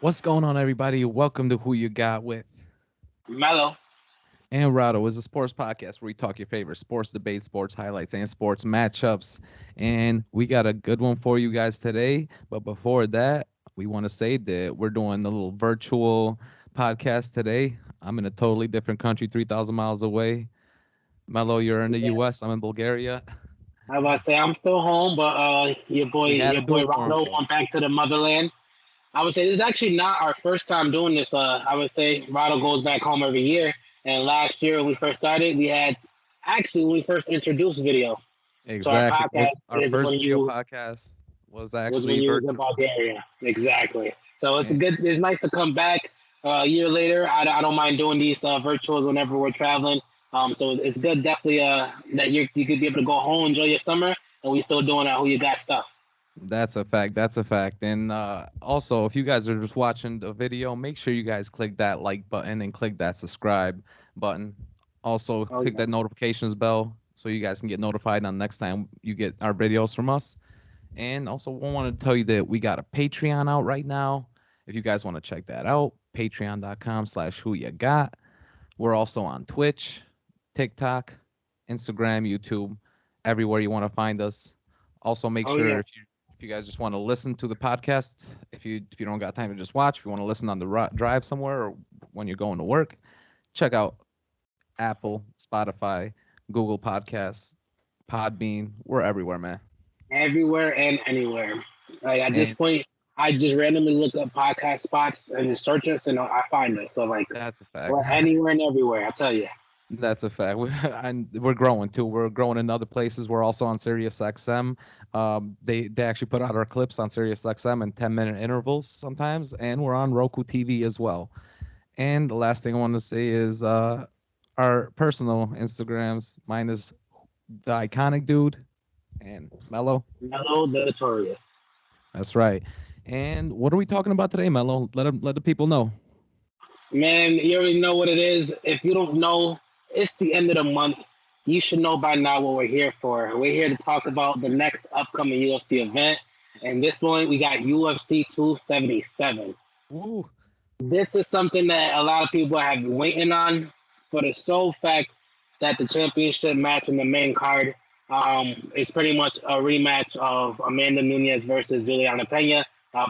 What's going on, everybody? Welcome to Who You Got with Mellow. and Rado is a sports podcast where we talk your favorite sports debates, sports highlights, and sports matchups. And we got a good one for you guys today. But before that, we want to say that we're doing a little virtual podcast today. I'm in a totally different country, 3,000 miles away. Mello, you're in the U.S. I'm Yes. in Bulgaria. I was about to say I'm still home, but your boy We had to your do boy it for him, Rondo though. went back to the motherland. I would say this is actually not our first time doing this. I would say Rondo goes back home every year. And last year when we first started, we had actually when we first introduced video to our Exactly. podcast Our is first video podcast was when actually you was in virtual. Bulgaria. Exactly. So it's a And good. It's nice to come back a year later. I don't mind doing these virtuals whenever we're traveling. So it's good, definitely. That you could be able to go home, enjoy your summer, and we still doing who you got stuff. that's a fact. That's a fact. And also, if you guys are just watching the video, make sure you guys click that like button and click that subscribe button. Also, Oh click yeah. that notifications bell so you guys can get notified on next time you get our videos from us. And also, we want to tell you that we got a Patreon out right now. If you guys want to check that out, patreon.com/who you got. We're also on Twitch, TikTok, Instagram, YouTube, everywhere you want to find us. Also, make Oh yeah. sure if you guys just want to listen to the podcast, if you don't got time to just watch, if you want to listen on the drive somewhere or when you're going to work, check out Apple, Spotify, Google Podcasts, Podbean. We're everywhere, man. Everywhere and anywhere. Like at this And point, I just randomly look up podcast spots and just search us, and I find us. So like that's a fact. we're anywhere and everywhere. I tell you. That's a fact. And we're growing too. We're growing in other places. We're also on Sirius XM. They actually put out our clips on Sirius XM in 10-minute intervals sometimes, and we're on Roku TV as well. And the last thing I want to say is our personal Instagrams. Mine is the iconic dude and Mello. Mellow the notorious. That's right. And what are we talking about today, Mello? Let the people know. Man, you already know what it is. If you don't know, it's the end of the month. You should know by now what we're here for. We're here to talk about the next upcoming UFC event. And this one, we got UFC 277. Woo. This is something that a lot of people have been waiting on for the sole fact that the championship match in the main card is pretty much a rematch of Amanda Nunez versus Juliana Pena.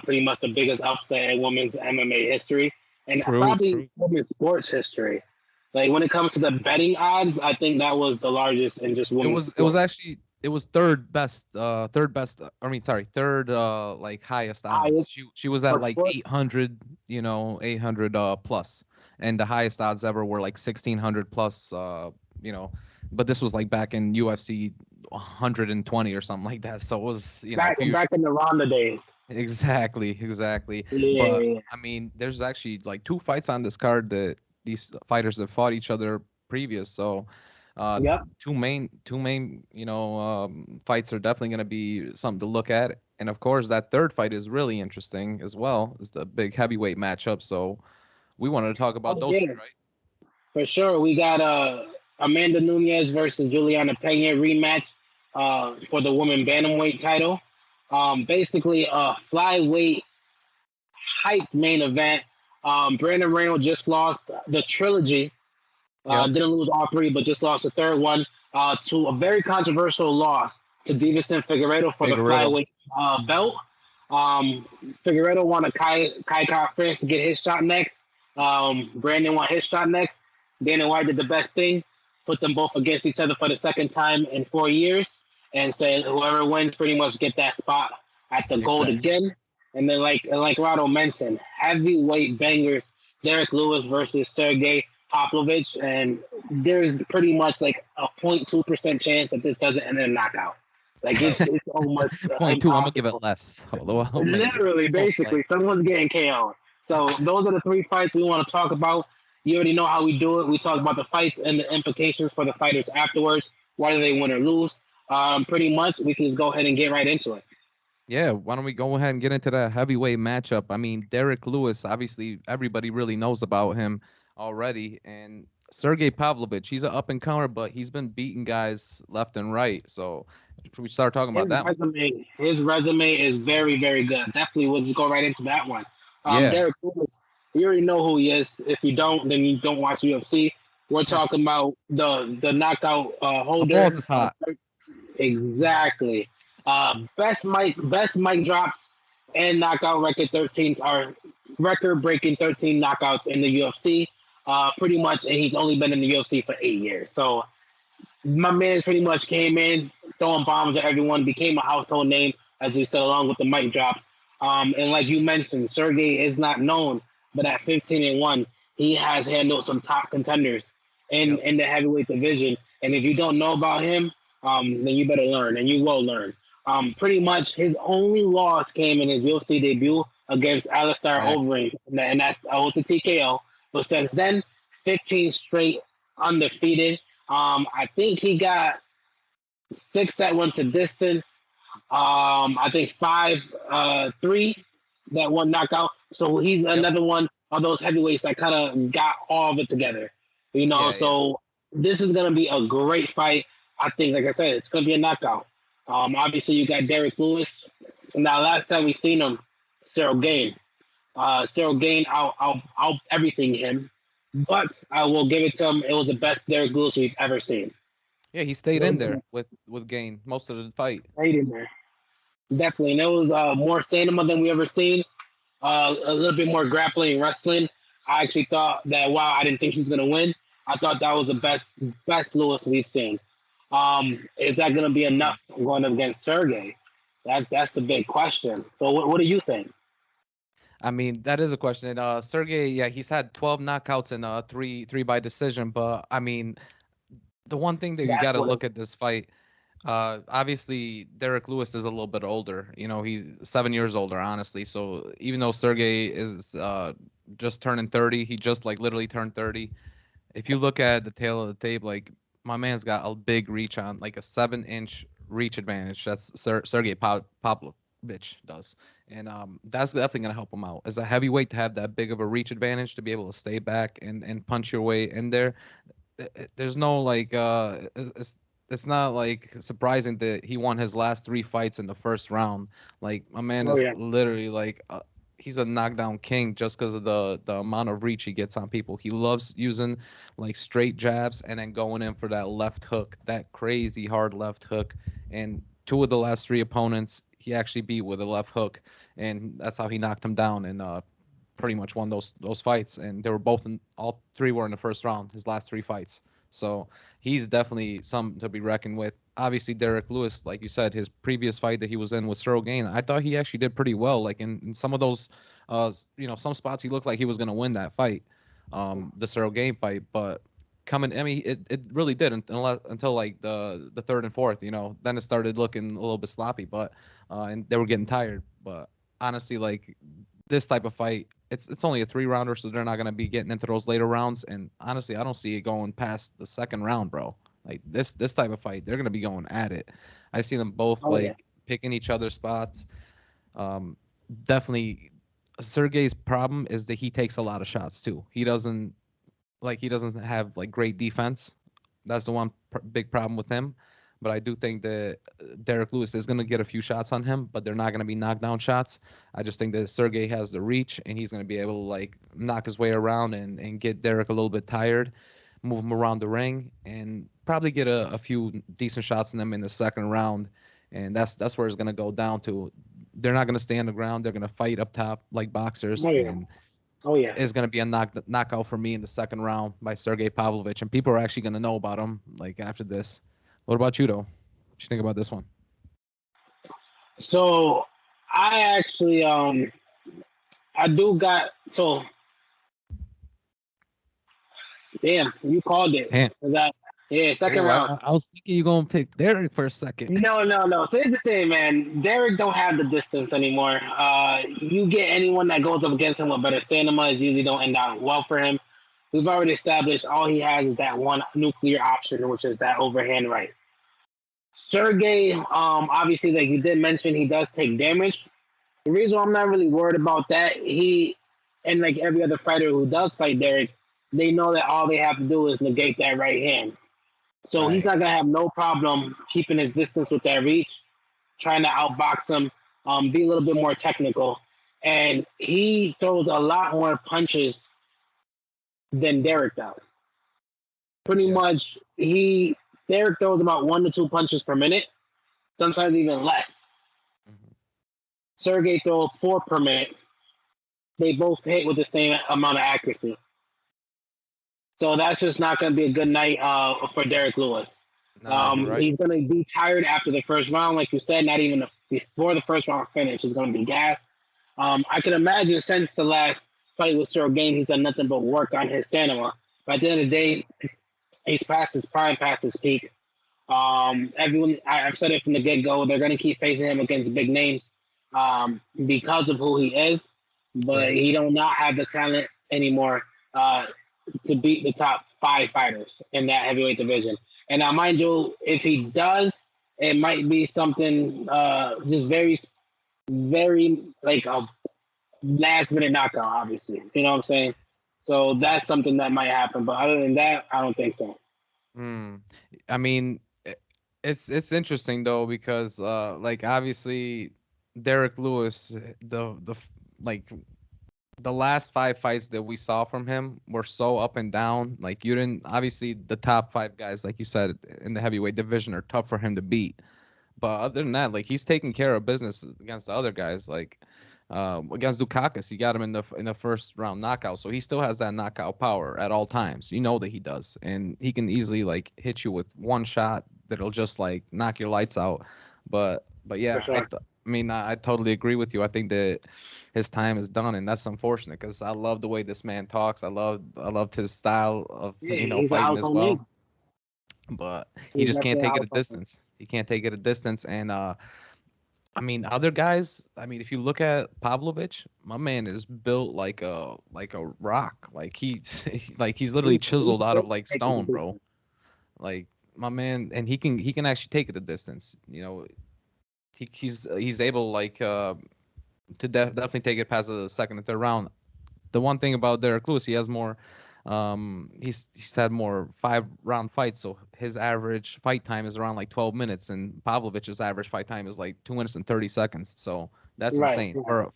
Pretty much the biggest upset in women's MMA history and True. probably True. women's sports history. Like when it comes to the betting odds, I think that was the largest in just It women's was it was sports. actually it was third best, I mean, sorry, third like highest odds. Highest She was at for like sports. 800, 800 plus, and the highest odds ever were like 1600 plus, you know, but this was like back in UFC 120 or something like that. So it was, a Back few. back in the Ronda days. Exactly. But Yeah. I mean, there's actually like two fights on this card that these fighters have fought each other previous. So uh, Yep. two main, fights are definitely going to be something to look at. And of course, that third fight is really interesting as well. It's the big heavyweight matchup. So we wanted to talk about Oh those two, yeah. right? For sure, we got Amanda Nunez versus Juliana Pena rematch for the woman bantamweight title. Basically, a flyweight hype main event. Brandon Moreno just lost the trilogy. Yep. Didn't lose all three, but just lost the third one to a very controversial loss to Davison Figueredo for the Figueredo. flyweight belt. Um, Figueredo wanted Kai France to get his shot next. Brandon want his shot next. Dana White did the best thing, put them both against each other for the second time in 4 years, and said whoever wins pretty much get that spot at the gold Exactly. again. And then like Rado mentioned, heavyweight bangers, Derek Lewis versus Sergey Pavlovich, and there's pretty much like a 0.2% chance that this doesn't end in a knockout. Like it's almost Point two. I'm gonna give it impossible. less. Although I'll make it Literally, most basically, likely. someone's getting KO'd. So those are the three fights we want to talk about. You already know how we do it. We talk about the fights and the implications for the fighters afterwards, whether they win or lose. Pretty much, we can just go ahead and get right into it. Yeah, why don't we go ahead and get into that heavyweight matchup? I mean, Derek Lewis, obviously everybody really knows about him already, and Sergey Pavlovich, he's an up and comer, but he's been beating guys left and right. So should we start talking about His that one? resume, his resume is very, very good. Definitely, we'll just go right into that one. Yeah. Derek Lewis, you already know who he is. If you don't, then you don't watch UFC. We're talking about the knockout The balls holder. is hot. Exactly. Best mic drops and knockout record 13 are record breaking 13 knockouts in the UFC. Pretty much, and he's only been in the UFC for 8 years. So my man pretty much came in throwing bombs at everyone, became a household name, as you said, along with the mic drops. And like you mentioned, Sergey is not known, but at 15-1, he has handled some top contenders in, Yep. in the heavyweight division. And if you don't know about him, then you better learn, and you will learn. Pretty much his only loss came in his UFC debut against Alistair Back. Overeem, and that's was a TKO. But since then, 15 straight undefeated. I think he got six that went to distance. I think five, three that one knockout. So he's Yep. another one of those heavyweights that kind of got all of it together. Yeah. Yes. So this is gonna be a great fight. I think, like I said, it's gonna be a knockout. Obviously you got Derek Lewis. Now last time we seen him, Cyril Gain. Cyril Gain out everything him. But I will give it to him. It was the best Derek Lewis we've ever seen. Yeah. He stayed in there with Gain most of the fight. Right in there. Definitely. And it was more stamina than we ever seen. A little bit more grappling and wrestling. I actually thought that wow, I didn't think he was gonna win. I thought that was the best Lewis we've seen. Is that gonna be enough going up against Sergey? That's the big question. So what do you think? I mean, that is a question. And Sergey, yeah, he's had 12 knockouts and three by decision. But I mean, the one thing that you got That's to what. look at this fight, obviously Derek Lewis is a little bit older. You know, he's 7 years older, honestly. So even though Sergey is just turning 30, he just like literally turned 30. If you look at the tail of the tape, like my man's got a big reach on, like a 7-inch reach advantage. That's Sergey Pavlovich does, and that's definitely gonna help him out as a heavyweight to have that big of a reach advantage to be able to stay back and punch your way in there. There's no like it's not like surprising that he won his last three fights in the first round. Like my man Oh is yeah. literally like he's a knockdown king just because of the amount of reach he gets on people. He loves using like straight jabs and then going in for that left hook, that crazy hard left hook. And two of the last three opponents he actually beat with a left hook, and that's how he knocked him down and pretty much won those fights. And they were both in all three were in the first round. His last three fights. So he's definitely something to be reckoned with. Obviously, Derek Lewis, like you said, his previous fight that he was in with Cyril Gain, I thought he actually did pretty well. Like in some of those, some spots he looked like he was going to win that fight, the Cyril Gain fight. But coming, I mean, it really did until like the third and fourth. Then it started looking a little bit sloppy, but and they were getting tired. But honestly, like this type of fight, it's only a 3 rounder, so they're not gonna be getting into those later rounds. And honestly, I don't see it going past the second round, bro. Like this type of fight, they're gonna be going at it. I see them both Oh yeah. like picking each other's spots. Um, Definitely, Sergey's problem is that he takes a lot of shots too. He doesn't have like great defense. That's the one big problem with him. But I do think that Derek Lewis is going to get a few shots on him, but they're not going to be knockdown shots. I just think that Sergey has the reach, and he's going to be able to like knock his way around and get Derek a little bit tired, move him around the ring, and probably get a few decent shots in him in the second round. And that's where it's going to go down to. They're not going to stay on the ground. They're going to fight up top like boxers, Oh yeah. and Oh yeah. is going to be a knockout for me in the second round by Sergey Pavlovich, and people are actually going to know about him like after this. What about you, though? What you think about this one? So I actually I do got so damn, you called it. Damn. 'Cause yeah, second Oh, round. I was thinking you're going to pick Derek for a second. No. So here's the thing, man. Derek don't have the distance anymore. You get anyone that goes up against him with better stamina is usually don't end out well for him. We've already established all he has is that one nuclear option, which is that overhand right. Sergey, obviously, like you did mention, he does take damage. The reason why I'm not really worried about that, he and like every other fighter who does fight Derek, they know that all they have to do is negate that right hand. So he's Right. not gonna have no problem keeping his distance with that reach, trying to outbox him, be a little bit more technical. and he throws a lot more punches than Derek does. Pretty Yeah. much, Derek throws about 1 to 2 punches per minute, sometimes even less. Hmm. Sergey throws 4 per minute. They both hit with the same amount of accuracy. So that's just not going to be a good night for Derek Lewis. Nah, you're right. He's going to be tired after the first round, like you said. Not even before the first round finish, he's going to be gassed. I can imagine since the last fight with Cyril Gain, he's done nothing but work on his stamina. But at the end of the day, he's past his prime, past his peak. I've said it from the get go. They're going to keep facing him against big names because of who he is, but Right. he do not have the talent anymore to beat the top 5 fighters in that heavyweight division. And now, mind you, if he does, it might be something just very, very like a last minute knockout. Obviously, you know what I'm saying. So that's something that might happen. But other than that, I don't think so. Hmm. I mean, it's interesting though because like obviously Derek Lewis, like the last 5 fights that we saw from him were so up and down. Like you didn't obviously the top 5 guys, like you said, in the heavyweight division are tough for him to beat. But other than that, like he's taking care of business against the other guys. Like against Dukakis, he got him in the first round knockout, so he still has that knockout power at all times. You know that he does, and he can easily like hit you with one shot that'll just like knock your lights out. But For yeah, sure. I mean I totally agree with you. I think that his time is done, and that's unfortunate because I love the way this man talks. I loved his style of Yeah, fighting he's a as household name. well, but he He's just can't definitely a take it a household name. distance. He can't take it a distance, and I mean, other guys. I mean, if you look at Pavlovich, my man is built like a rock. Like like he's literally He's chiseled out of built like to take it the stone, bro. distance. Like my man, and he can actually take it a distance. You know, he's able like to definitely take it past the second and third round. The one thing about Derek Lewis, he has more. He's had more 5 round fights, so his average fight time is around like 12 minutes, and Pavlovich's average fight time is like 2 minutes and 30 seconds. So that's Right, insane right.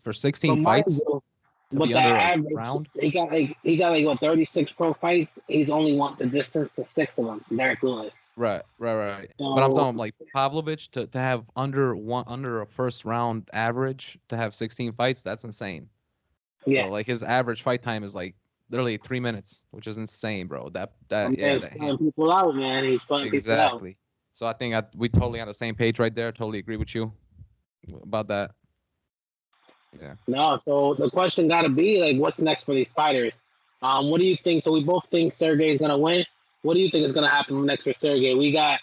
for But 16 mind fights you, to with be that under a average, round. he got like what 36 pro fights. He's only won the distance to 6 of them. Derek Lewis. Right. But I'm So talking like Pavlovich to have under a first round average to have 16 fights. That's insane. yeah, So like his average fight time is like literally 3 minutes, which is insane, bro. my Yeah, man's putting people out, man. He's putting people out. exactly. So I think we totally on the same page right there. Totally agree with you about that. Yeah. No, so the question got to be like, what's next for these fighters? What do you think? So we both think Sergey is gonna win. What do you think is gonna happen next for Sergey? We got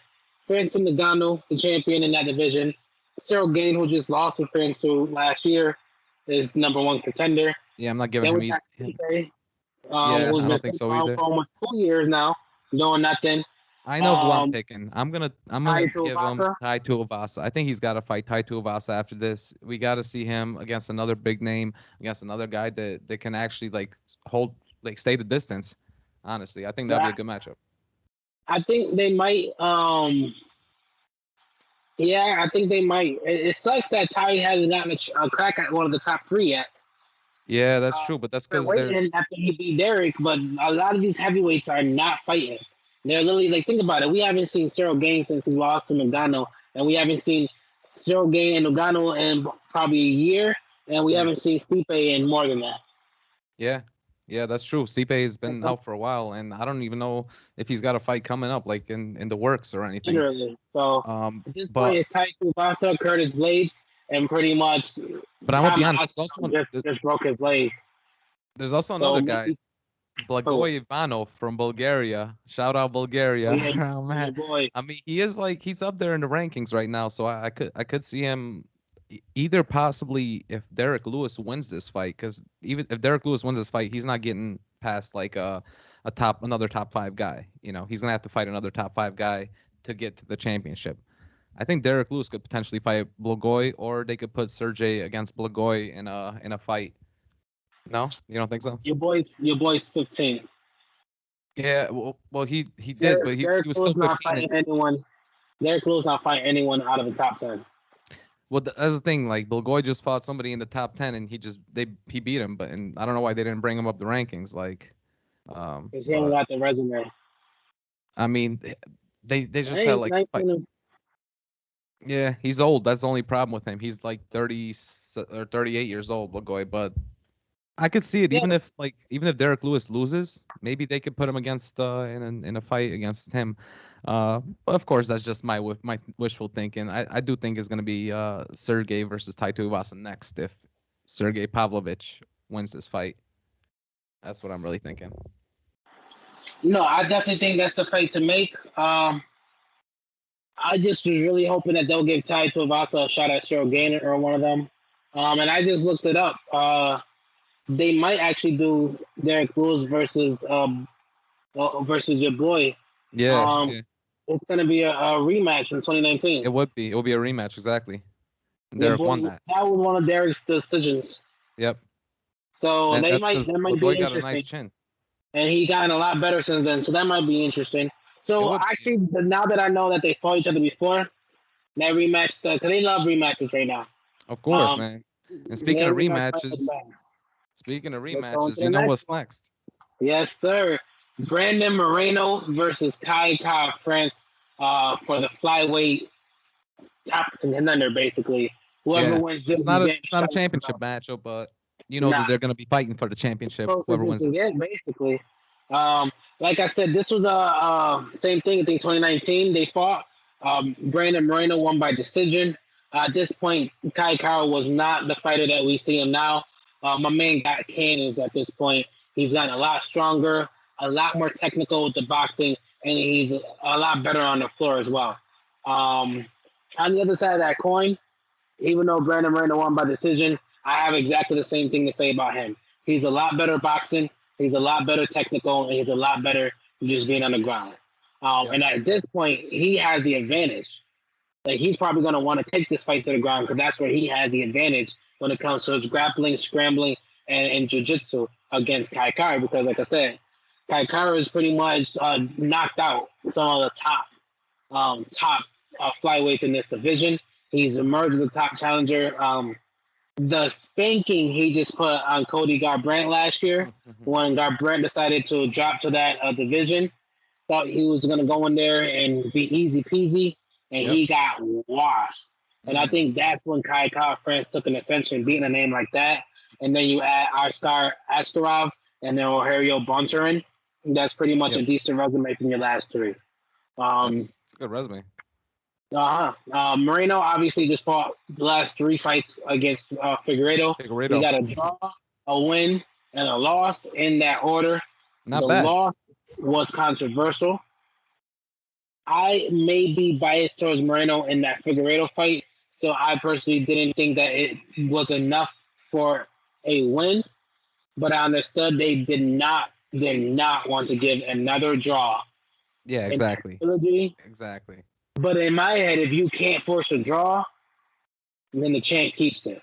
Francis Ngannou, the champion in that division. Cyril Gane, who just lost to Francis last year, is #1 contender. Yeah, I'm not giving Then him we got him. Stipe, Yeah, who's I been don't think sitting so around either. for almost 2 years now, doing nothing. I know who I'm Um, picking. I'm gonna Tai give him Tuivasa. Tai Tuivasa. I think he's got to fight Tai Tuivasa after this. We got to see him against another big name, against another guy that can actually like hold like stay the distance. Honestly, I think that'd be Yeah, a good matchup. I think they might. Yeah, I think they might. It sucks that Ty hasn't gotten a crack at one of the top 3 yet. Yeah, that's Uh, true, but that's we're because they're waiting after he beat Derek, but a lot of these heavyweights are not fighting. They're literally like, think about it. We haven't seen Cyril Gain since he lost to Ngannou, and we haven't seen Cyril Gain and Ngannou in probably a year, and we mm, haven't seen Stipe in more than that. yeah. Yeah, that's true. Stipe has been out for a while, and I don't even know if he's got a fight coming up, like in the works or anything. Literally. So at this point, But it's Ty Tuivasa, Curtis Blades, and pretty much I'm gonna be Tom honest. Aspinall just broke his leg. There's also So another guy, maybe. Oh, Blagoy Ivanov from Bulgaria. Shout out oh Bulgaria. yeah, Oh your man. boy. I mean, he is like he's up there in the rankings right now, so I could see him either possibly if Derek Lewis wins this fight, because even if Derek Lewis wins this fight, he's not getting past like another top 5 guy. You know, he's gonna have to fight another top 5 guy to get to the championship. I think Derek Lewis could potentially fight Blagoy, or they could put Sergey against Blagoy in a fight. No, you don't think so? Your boy's 15. Yeah, well, he did, but Derek he was still Lewis not 15. fighting anyone. Derek Lewis not fighting anyone out of the top 10. Well, that's the thing. Like Bulgoy just fought somebody in the top 10, and he beat him. But and I don't know why they didn't bring him up the rankings. Like, Because he ain't but got the resume. I mean, they just had Hey, like nice to yeah, he's old. That's the only problem with him. He's like 30 or 38 years old, Bulgoy. But I could see it. yeah, Even if Derek Lewis loses, maybe they could put him against in a fight against him. But of course, that's just my wishful thinking. I do think it's gonna be Sergey versus Tai Tuivasa next if Sergey Pavlovich wins this fight. That's what I'm really thinking. no, I definitely think that's the fight to make. I just was really hoping that they'll give Tai Tuivasa a shot at Cheryl Gaynor or one of them. And I just looked it up. They might actually do Derek Lewis versus your boy. Yeah, Um, yeah. it's gonna be a rematch from 2019. It would be. It would be a rematch exactly. And Your Derek won boy, that. that was one of Derek's decisions. Yep. So And they that's might because that might be Bulgoy got a nice interesting. chin. And he gotten a lot better since then. So that might be interesting. It So would. actually, now that I know that they fought each other before, that rematch, because they love rematches right now. Of course, Um, man. And their rematch fight was bad. speaking of Let's go on to rematches, the you know next what's one. next? Yes, sir. Brandon Moreno versus Kai France for the flyweight top contender, basically. Whoever Yeah, wins this is getting it's not a shot. championship matchup, but you know that Nah, they're gonna be fighting for the championship. closest Whoever you wins can this. get, basically. Like I said, this was a same thing. I think 2019 they fought. Brandon Moreno won by decision. At this point, Karo was not the fighter that we see him now. My man got cannons at this point. He's gotten a lot stronger, a lot more technical with the boxing, and he's a lot better on the floor as well. Um, on the other side of that coin, even though Brandon Moreno won by decision, I have exactly the same thing to say about him. He's a lot better boxing. He's a lot better technical, and he's a lot better just being on the ground. Yep. And at this point, he has the advantage. Like he's probably going to want to take this fight to the ground because that's where he has the advantage when it comes to his grappling, scrambling, and jiu-jitsu against Kai Kara. Because, like I said, Kai Kara is pretty much knocked out some of the top flyweights in this division. He's emerged as a top challenger. The spanking he just put on Cody Garbrandt last year, when Garbrandt decided to drop to that division, thought he was going to go in there and be easy peasy, and Yep. he got washed. And I Mm. think that's when Kai Kara France took an ascension, beating a name like that. And then you add Askar Askarov and then Rogerio Bontorin. That's pretty much Yep. a decent resume from your last three. It's a good resume. Moreno obviously just fought the last three fights against Figueiredo. He Figueredo. got a draw, a win, and a loss in that order. Not The bad. loss was controversial. I may be biased towards Moreno in that Figueiredo fight, so I personally didn't think that it was enough for a win. But I understood they did not want to give another draw Yeah, in that exactly. trilogy. Exactly. But in my head, if you can't force a draw, then the champ keeps it.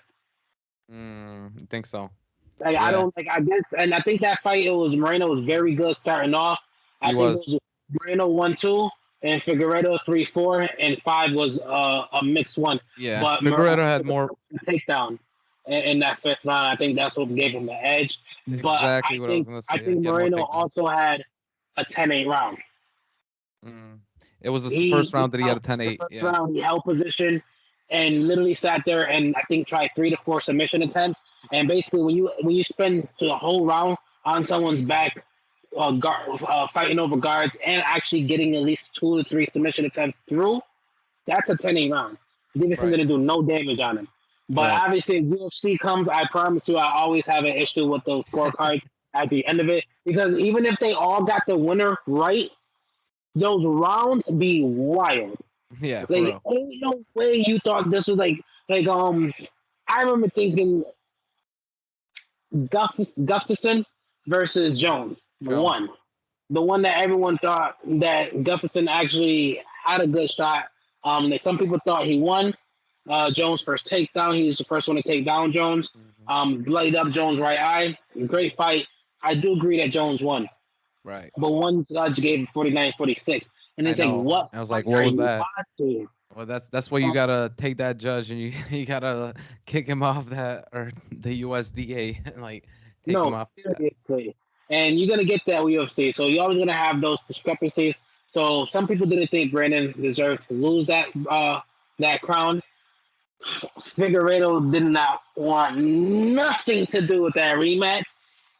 I think so. Like I Yeah, don't like I guess, and I think that fight it was Moreno was very good starting off. he I think it was. was Moreno 1-2 and Figueredo 3-4 and 5 was a mixed one. Yeah, But Figueredo had Figueredo more. was a takedown in that fifth round. I think that's what gave him the edge. But Exactly what I was gonna I say. think He had more Moreno takedowns. also had a 10-8 round. Mm. It was the first He round that he had held a the 10-8. first Yeah. round, he held position and literally sat there and I think tried 3 to 4 submission attempts. And basically, when you spend the whole round on someone's back, fighting over guards and actually getting at least 2 to 3 submission attempts through, that's a 10-8 round. Davison Right. didn't do no damage on him. But Right. obviously, as UFC comes, I promise you, I always have an issue with those scorecards at the end of it because even if they all got the winner right, those rounds be wild. Yeah, for Like, real. ain't no way you thought this was like I remember thinking Gustafson versus Jones, Jones. the one that everyone thought that Gustafson actually had a good shot. That some people thought he won. Jones' first takedown, he was the first one to take down Jones. Hmm. Bloodied up Jones' right eye. Great fight. I do agree that Jones won, Right. but one judge gave it 49-46. And I it's like, know. what I was like, fight what are was you that? watching? Well, that's why you gotta take that judge and you you gotta kick him off that or the USDA and like take him No, off that. seriously. And you're gonna get that with UFC. So you're always gonna have those discrepancies. So some people didn't think Brandon deserved to lose that crown. Figueredo did not want nothing to do with that rematch.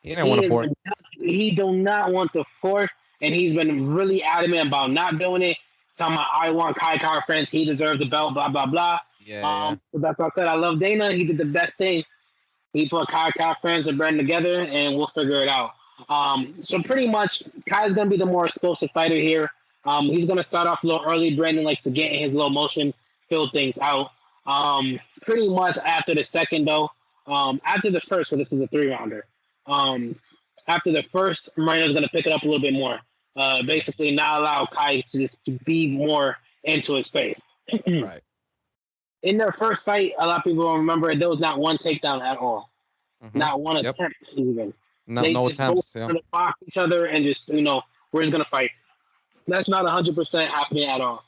He didn't want He to is force. he do not want the fourth, and he's been really adamant about not doing it. Talking about I want Kai Car friends, he deserves the belt, blah blah blah. Yeah, yeah. So that's why I said I love Dana. He did the best thing. He put Kai friends and Brandon together, and we'll figure it out. So pretty much, Kai's gonna be the more explosive fighter here. He's gonna start off a little early. Brandon likes to get in his low motion, fill things out. Pretty much after the second though, after the first, so this is a three rounder. Um, After the first, Moreno's gonna pick it up a little bit more. Basically, not allow Kai to just be more into his face. Right. In their first fight, a lot of people will remember there was not one takedown at all, Mhm. not one Yep. attempt even. No, They no just go attempts. Yeah. to box each other and just we're just gonna fight. That's not 100% happening at all.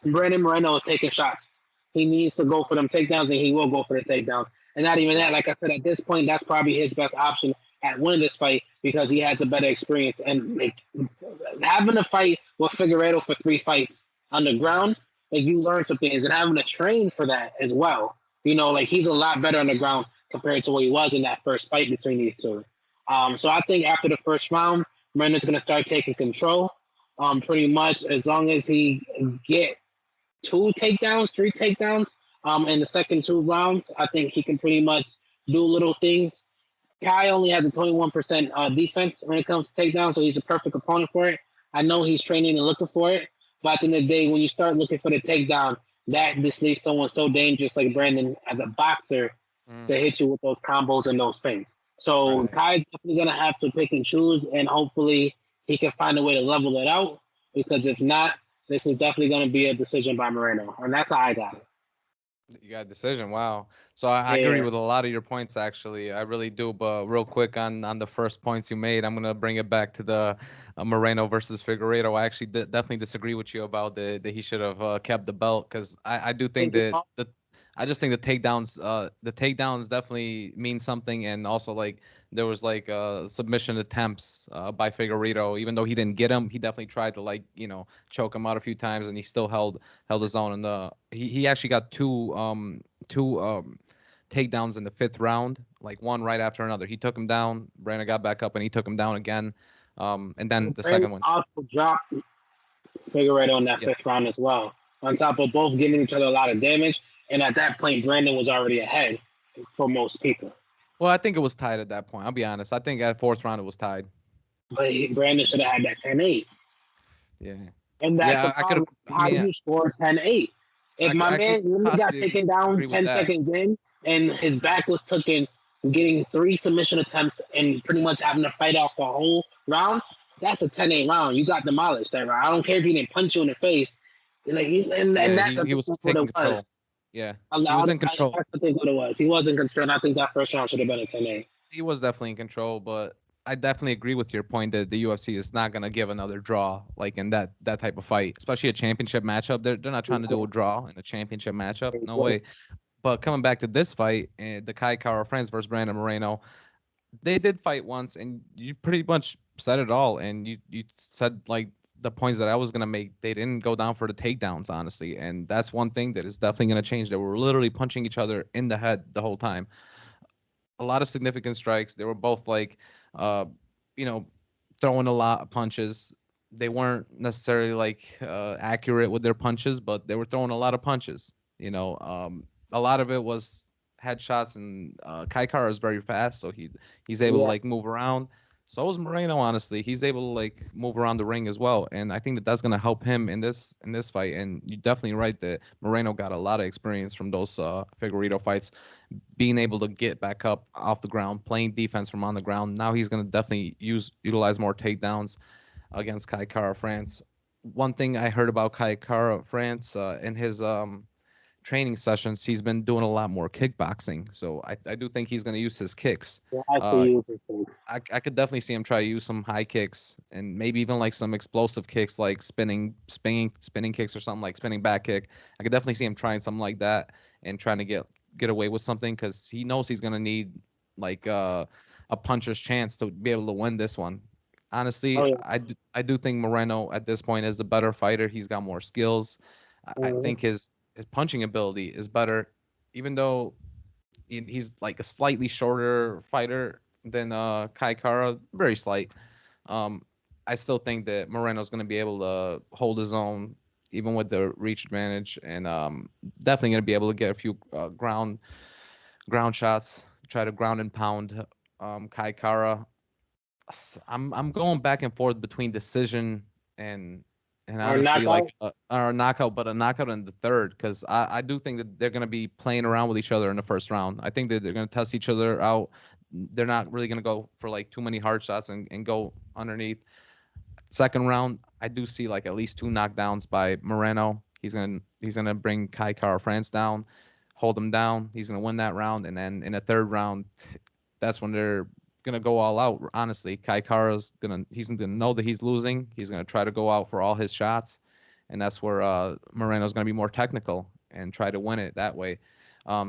Brandon Moreno is taking shots. He needs to go for them takedowns, and he will go for the takedowns. And not even that, like I said, at this point, that's probably his best option at winning this fight because he has a better experience. And like having a fight with Figueredo for 3 fights on the ground, like you learn some things, and having to train for that as well. Like he's a lot better on the ground compared to what he was in that first fight between these two. So I think after the first round, Brendan's gonna start taking control. Pretty much as long as he get 2 takedowns, 3 takedowns, in the second 2 rounds, I think he can pretty much do little things. Kai only has a 21% defense when it comes to takedowns, so he's a perfect opponent for it. I know he's training and looking for it, but at the end of the day, when you start looking for the takedown, that just leaves someone so dangerous like Brandon as a boxer Mm, to hit you with those combos and those feints. So right. Kai's definitely gonna have to pick and choose, and hopefully he can find a way to level it out. Because if not, this is definitely gonna be a decision by Moreno, and that's how I got it. You got a decision. Wow. So I agree Yeah, with a lot of your points actually. I really do. But real quick on the first points you made, I'm gonna bring it back to the Moreno versus Figueiredo. I actually definitely disagree with you about that he should have kept the belt because I do think that the I just think the takedowns definitely mean something and also like there was like submission attempts by Figueiredo even though he didn't get him he definitely tried to like choke him out a few times and he still held his own. And he actually got two takedowns in the fifth round, like one right after another. He took him down. Brandon got back up and he took him down again. And then the Brandon second one. also dropped Figueredo in that Yep. fifth round as well. On top of both giving each other a lot of damage, and at that point, Brandon was already ahead for most people. Well, I think it was tied at that point. I'll be honest. I think at fourth round it was tied. But Brandon should have had that 10-8. Yeah. And that's the Yeah, I could. problem. I How do mean, you score 10-8? If my I could man Nunez got possibly taken down agree with 10 that. seconds in and his back was taken, getting 3 submission attempts and pretty much having to fight off the whole round, that's a 10-8 round. You got demolished that round. I don't care if he didn't punch you in the face. Like, and Yeah, that's, I he think was that's what taking it was. control. Yeah, he was in I control. have to think what it was. He was in control. And I think that first round should have been a 10-8. He was definitely in control, but I definitely agree with your point that the UFC is not gonna give another draw like in that type of fight, especially a championship matchup. They're not trying to do a draw in a championship matchup. No way. But coming back to this fight, the Kai Kara Friends versus Brandon Moreno, they did fight once, and you pretty much said it all. And you said like the points that I was gonna make. They didn't go down for the takedowns, honestly, and that's one thing that is definitely gonna change. They were literally punching each other in the head the whole time. A lot of significant strikes. They were both like, uh, you know, throwing a lot of punches. They weren't necessarily like accurate with their punches, but they were throwing a lot of punches. A lot of it was headshots, and Kai Kara is very fast, so he's able to Yeah. like move around. So is Moreno, honestly. He's able to like move around the ring as well, and I think that that's gonna help him in this fight. And you're definitely right that Moreno got a lot of experience from those Figueredo fights, being able to get back up off the ground, playing defense from on the ground. Now he's gonna definitely utilize more takedowns against Kai Kara France. One thing I heard about Kai Kara France in his training sessions, he's been doing a lot more kickboxing. So I do think he's going to use his kicks. Yeah, I could use his things. I could definitely see him try to use some high kicks and maybe even like some explosive kicks, like spinning kicks or something, like spinning back kick. I could definitely see him trying something like that and trying to get away with something, because he knows he's gonna need like a puncher's chance to be able to win this one. Honestly, Oh yeah. I do think Moreno at this point is the better fighter. He's got more skills. I Mhm. think his punching ability is better, even though he's like a slightly shorter fighter than Kai Kara, very slight. Um, I still think that Moreno's going to be able to hold his own even with the reach advantage, and definitely going to be able to get a few ground shots, try to ground and pound Kai Kara. I'm going back and forth between decision and Or honestly like knockout. or a knockout, but a knockout in the third, because I do think that they're going to be playing around with each other in the first round. I think that they're going to test each other out. They're not really going to go for like too many hard shots and go underneath. Second round, I do see like at least two knockdowns by Moreno. He's gonna bring Kai Kara France down, hold him down. He's gonna win that round, and then in the third round, that's when they're gonna go all out. Honestly, Kai Kara's he's gonna know that he's losing. He's gonna try to go out for all his shots, and that's where Moreno's gonna be more technical and try to win it that way.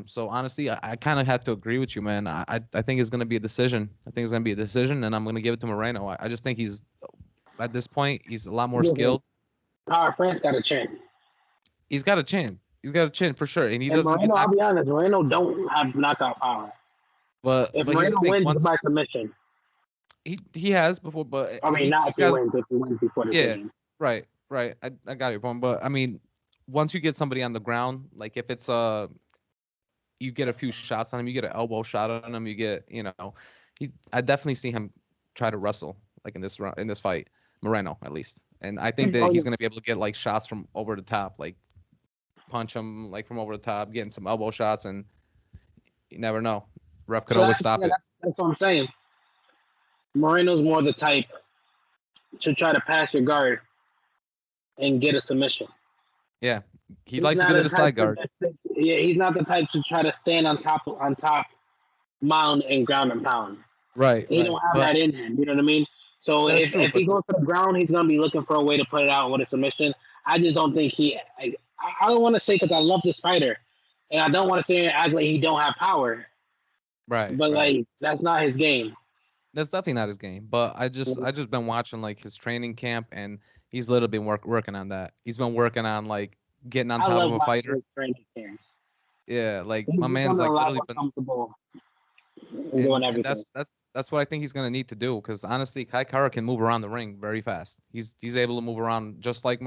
So honestly, I kind of have to agree with you, man. I think it's gonna be a decision. I think it's gonna be a decision, and I'm gonna give it to Moreno. I just think he's at this point he's a lot more Listen, skilled. France got a chin. He's got a chin. He's got a chin for sure, and he And doesn't get Moreno, I'll knocked. be honest, Moreno don't have knockout power. If But here's Moreno the thing. wins, it's Once by submission. he has before, but I mean, not if he's he got wins. If he wins before yeah, decision. right. I got your point, but I mean, once you get somebody on the ground, like if it's you get a few shots on him, you get an elbow shot on him, you get I definitely see him try to wrestle like in this fight, Moreno at least, and I think that Oh yeah. he's gonna be able to get like shots from over the top, like punch him like from over the top, getting some elbow shots, and you never know. Ref could So always stop it. that's what I'm saying. Moreno's more the type to try to pass your guard and get a submission. Yeah, he He's likes to not get to the the type side to guard. yeah, he's not the type to try to stand on top mound and ground and pound. He Right. don't have But that in him. You know what I mean? So that's true. if But he goes to the ground, he's gonna be looking for a way to put it out with a submission. I just don't think I don't want to say because I love this fighter, and I don't want to say and act like he don't have power. But right. like that's not his game. That's definitely not his game. But I just been watching like his training camp, and he's literally been working on that. He's been working on like getting on I top love of a watching fighter. his training camps. Yeah, like He's my man's becoming a like lot literally more been comfortable in doing and everything. that's what I think he's gonna need to do. Because honestly, Kai Kara can move around the ring very fast. He's able to move around just like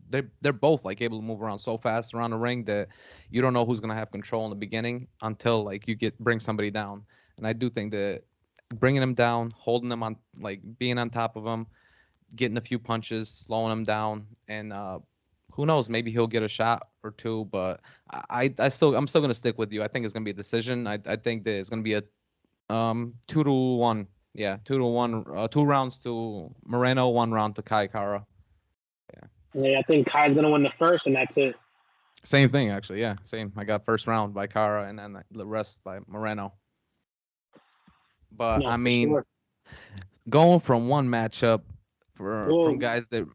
they're both like able to move around so fast around the ring that you don't know who's gonna have control in the beginning until like you bring somebody down. And I do think that bringing him down, holding him on, like being on top of him, getting a few punches, slowing him down, and who knows, maybe he'll get a shot or two. But I'm still gonna stick with you. I think it's gonna be a decision. I think that it's gonna be a 2-1. Yeah, 2-1. 2 rounds to Moreno, 1 round to Kai Kara. Yeah. Yeah, I think Kai's gonna win the first, and that's it. Same thing actually. Yeah, same. I got first round by Kara and then the rest by Moreno. But No, I for mean, sure. going from one matchup from Well, guys that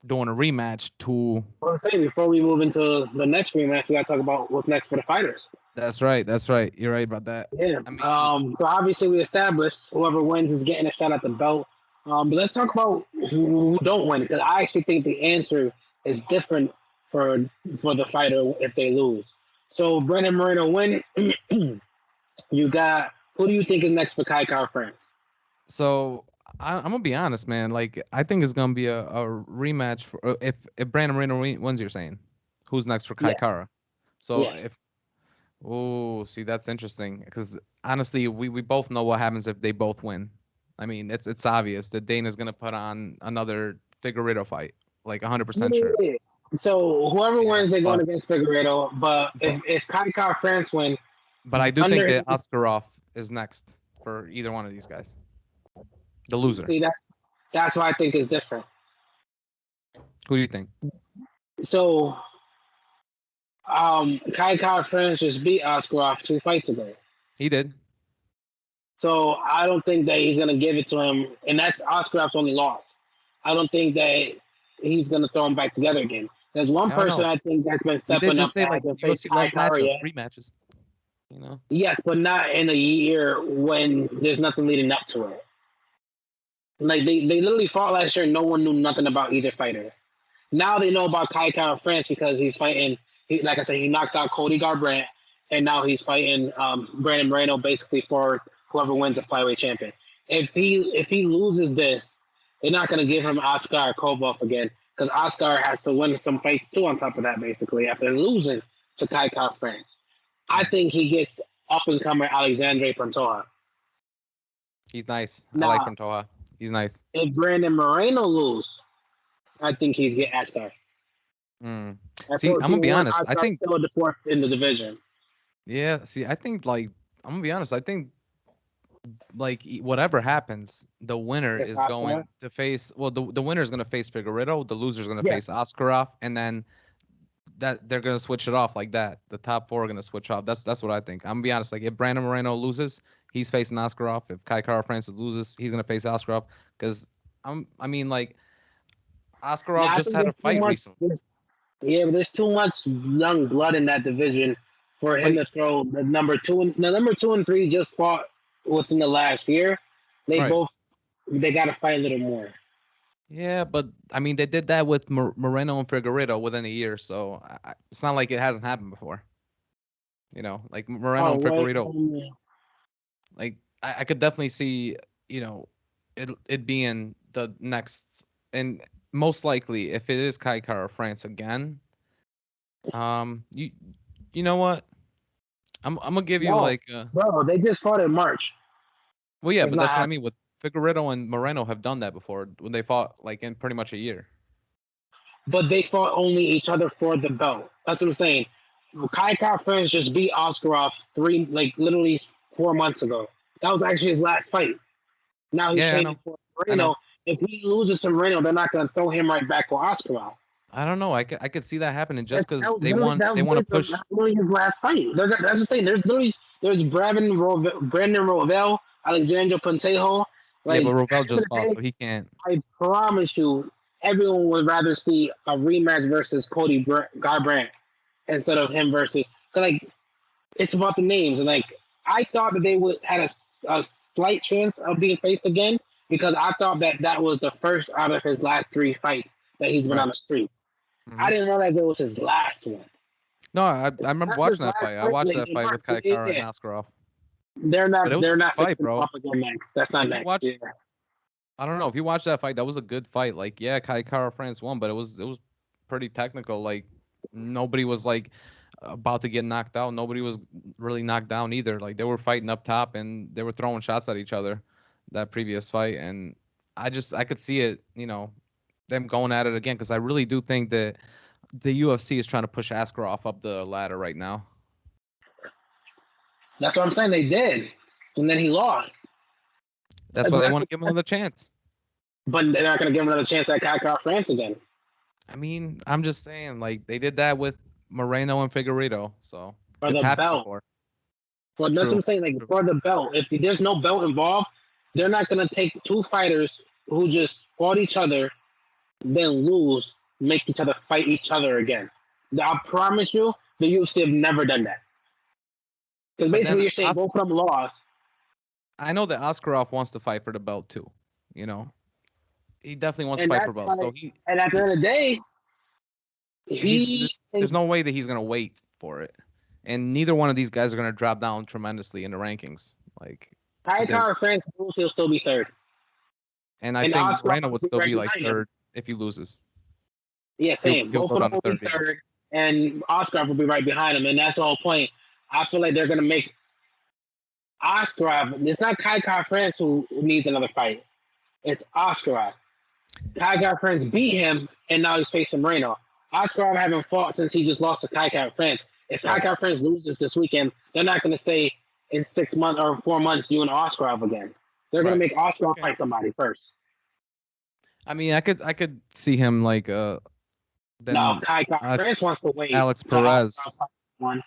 doing a rematch to I'm saying before we move into the next rematch, we gotta talk about what's next for the fighters. that's right. That's right. You're right about that. Yeah. I mean, So obviously we established whoever wins is getting a shot at the belt. But let's talk about who don't win because I actually think the answer is different for for the fighter if they lose. So Brendan Moreno win. You got who do you think is next for Kai Kara France? so I'm gonna be honest, man. Like I think it's gonna be a rematch for if Brandon Moreno wins. You're saying who's next for Kai Yes. Kara? So Yes. if oh, see that's interesting because honestly, we both know what happens if they both win. I mean, it's obvious that Dana's gonna put on another Figueredo fight, like 100% sure. Yeah. So whoever Yeah, wins, they're going but against Figueredo. But but if Kai Kara France win I do think under that Oscarov is next for either one of these guys. The loser. see that's what I think is different. Who do you think? So Kai Kara France just beat Askarov 2 fights ago. He did. So I don't think that he's gonna give it to him, and that's Askarov's only loss. I don't think that he's gonna throw him back together again. There's one I don't person know. I think that's been He did stepping up just say that like hasn't faced UFC Kai loves Kara matchup yet. rematches. You know. Yes, but not in a year when there's nothing leading up to it. Like they literally fought last year. No one knew nothing about either fighter. Now they know about Kai Kara France because he's fighting. Like I said, he knocked out Cody Garbrandt, and now he's fighting Brandon Moreno basically for whoever wins the flyweight champion. If he loses this, they're not going to give him Oscar Kovalev again because Oscar has to win some fights too. On top of that, basically after losing to Kai Kara France, I think he gets up and coming Alexandre Pantoja. He's nice. I like Now, Pantoja. He's nice. if Brandon Moreno lose, I think he's get Oscar. Mm. At See, I'm gonna be 14-1, honest. I Oscar's think, still the fourth in the division. yeah. See, I think like I'm gonna be honest. I think like whatever happens, the winner If is Oscar, going to face. Well, the winner is gonna face Figueredo. The loser is gonna yeah. face Askarov, and then that they're gonna switch it off like that. The top four are gonna switch off. That's what I think. I'm gonna be honest. Like if Brandon Moreno loses, he's facing Askarov. If Kai Kara Francis loses, he's gonna face Askarov. Because I mean like Askarov Now I just think had a there's too fight much. recently. Yeah, but there's too much young blood in that division for him But to throw the number 2 and 3 just fought within the last year. They right. both they got to fight a little more. Yeah, but I mean they did that with Moreno and Figueredo within a year, so it's not like it hasn't happened before. You know, like Moreno Oh and wait, Figueredo. Like I could definitely see, you know, it being the next and most likely if it is Kai Kara France again, you know what? I'm gonna give you no, like bro, they just fought in March. well yeah, It's but not that's what I mean happening. with Figueredo and Moreno have done that before when they fought like in pretty much a year. But they fought only each other for the belt. That's what I'm saying. Kai Kara France just beat Oscarov literally 4 months ago. That was actually his last fight. Now he's Yeah, training for I know. Moreno. If he loses to Moreno, they're not going to throw him right back with Oscarov. I don't know. I could see that happening just That, because that was literally they want to push. that's literally his last fight. That's just saying. There's Brandon Rovell, Alexandre Pantejo. Yeah, but Like at Rovell the end just of the lost, day, so he can't. I promise you, everyone would rather see a rematch versus Garbrandt instead of him versus. Cause like it's about the names, and like I thought that they would had a slight chance of being faced again because I thought that that was the first out of his last 3 fights that he's been Right. on the street. I hmm didn't realize it was his last one. No, I remember His watching that last fight. I fight, watched like that in fight March. with Kai Kara and Yeah, Askarov. they're But it not was a they're good not fight, fixing him bro. up again next. That's not If you next watch, year. I don't know, if you watch that fight, that was a good fight. Like, yeah, Kai Kara France won, but it was pretty technical. Like, nobody was like about to get knocked out. Nobody was really knocked down either. Like, they were fighting up top and they were throwing shots at each other that previous fight, and I could see it, you know, them going at it again because I really do think that the UFC is trying to push Askarov up the ladder right now. That's what I'm saying. They did, and then he lost. That's why they want to give him another chance. But they're not going to give him another chance at Kaká France again. I mean, I'm just saying, like they did that with Moreno and Figueredo, so For it's the happened belt. before. That's what True. I'm saying. Like True. for the belt, if there's no belt involved, they're not gonna take two fighters who just fought each other, then lose, make each other fight each other again. I promise you, the UFC have never done that. Because But basically, then you're saying both of them lost. I know that Askarov wants to fight for the belt too. You know, he definitely wants to And fight for that's belts. So like, and at the end of the day, he's he there's no way that he's gonna wait for it, and neither one of these guys are gonna drop down tremendously in the rankings. Like, they're- Kara France lose, he'll still be third, and I and think Oscar Moreno will would be still right be like behind him. third if he loses. Yeah, same. He'll Both go of them down to will be third. Yeah. third, and Oscar will be right behind him, and that's the whole point. I feel like they're gonna make Askarov. It's not Kara France who needs another fight. It's Askarov. Kara France beat him, and now he's facing Moreno. Askarov haven't fought since he just lost to Kara France. If Right. Kara France loses this weekend, they're not going to stay in 6 months or 4 months doing Askarov again. They're going to Right. make Askarov Okay. fight somebody first. I mean, I could see him like No, Then Kai uh, France wants to wait Alex to Perez. one.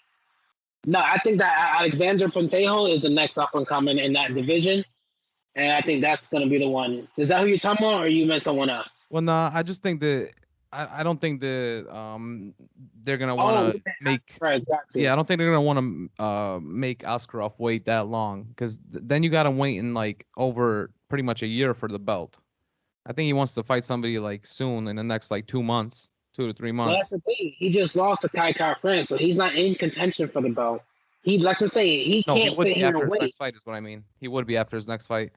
No, I think that Alexander Pantejo is the next up and coming in that division, and I think that's going to be the one. Is that who you're talking about, or you meant someone else? Well, no, I just think that I don't think that they're gonna want Oh, to yeah, make. Perez, got you. Yeah, I don't think they're gonna want to make Askarov wait that long, because then you got him waiting like over pretty much a year for the belt. I think he wants to fight somebody like soon in the next like 2 months, 2 to 3 Well, that's months. the thing. He just lost to Kai France, so he's not in contention for the belt. That's what I'm saying. He No, he can't would sit be here after and his wait. next fight, is what I mean. He would be after his next fight.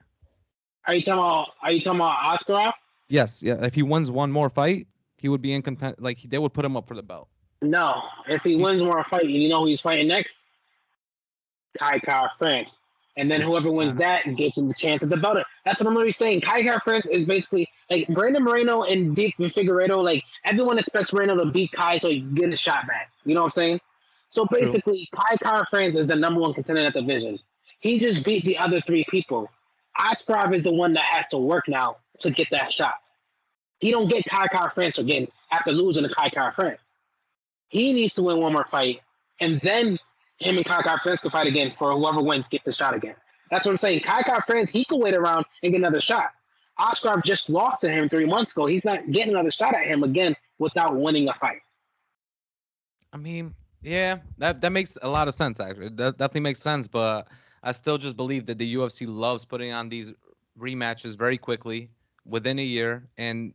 Are you talking about Askarov? Yes, yeah. If he wins one more fight, he would be in content. Like they would put him up for the belt. No. If he wins more fight, you know who he's fighting next? Kai France. And then whoever wins that gets him the chance at the belt. That's what I'm really saying. Kai France is basically like Brandon Moreno and Dick Figueredo. Like everyone expects Moreno to beat Kai so he can get a shot back. You know what I'm saying? So True. basically, Kai France is the number one contender at the division. He just beat the other three people. Askarov is the one that has to work now to get that shot. He don't get Kai France again after losing to Kai France. He needs to win one more fight, and then him and Kai France can fight again for whoever wins get the shot again. That's what I'm saying. Kai France, he can wait around and get another shot. Askarov just lost to him 3 months ago. He's not getting another shot at him again without winning a fight. I mean, yeah, that makes a lot of sense actually. That definitely makes sense, but I still just believe that the UFC loves putting on these rematches very quickly within a year, and